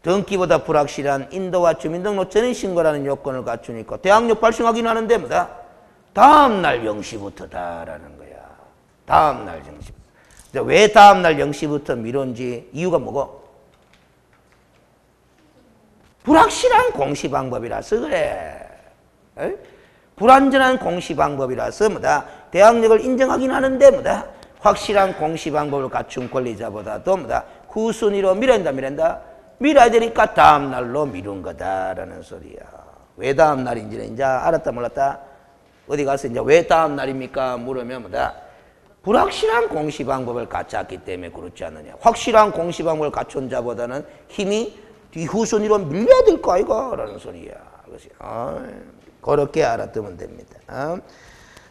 등기보다 불확실한 인도와 주민등록 전입신고라는 요건을 갖추니까 대항력 발생하긴 하는데 뭐다? 다음날 0시부터다라는 거야. 다음날 0시부터. 왜 다음날 0시부터 미룬지 이유가 뭐고? 불확실한 공시방법이라서 그래. 불완전한 공시방법이라서 뭐다? 대항력을 인정하긴 하는데 뭐다? 확실한 공시방법을 갖춘 권리자보다도 뭐다? 후순위로 미룬다? 미뤄야 되니까 다음날로 미룬 거다라는 소리야. 왜 다음날인지는 이제 알았다 몰랐다? 어디 가서 이제 왜 다음 날입니까? 물으면 뭐다? 불확실한 공시 방법을 갖췄기 때문에 그렇지 않느냐. 확실한 공시 방법을 갖춘 자보다는 힘이 뒤후순위로 밀려야 될 거 아이가? 라는 소리야. 그것이. 그렇게 알아두면 됩니다.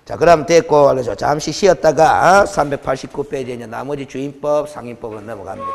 자, 그럼 됐고, 그래서 잠시 쉬었다가 389페이지에 나머지 주인법, 상인법으로 넘어갑니다.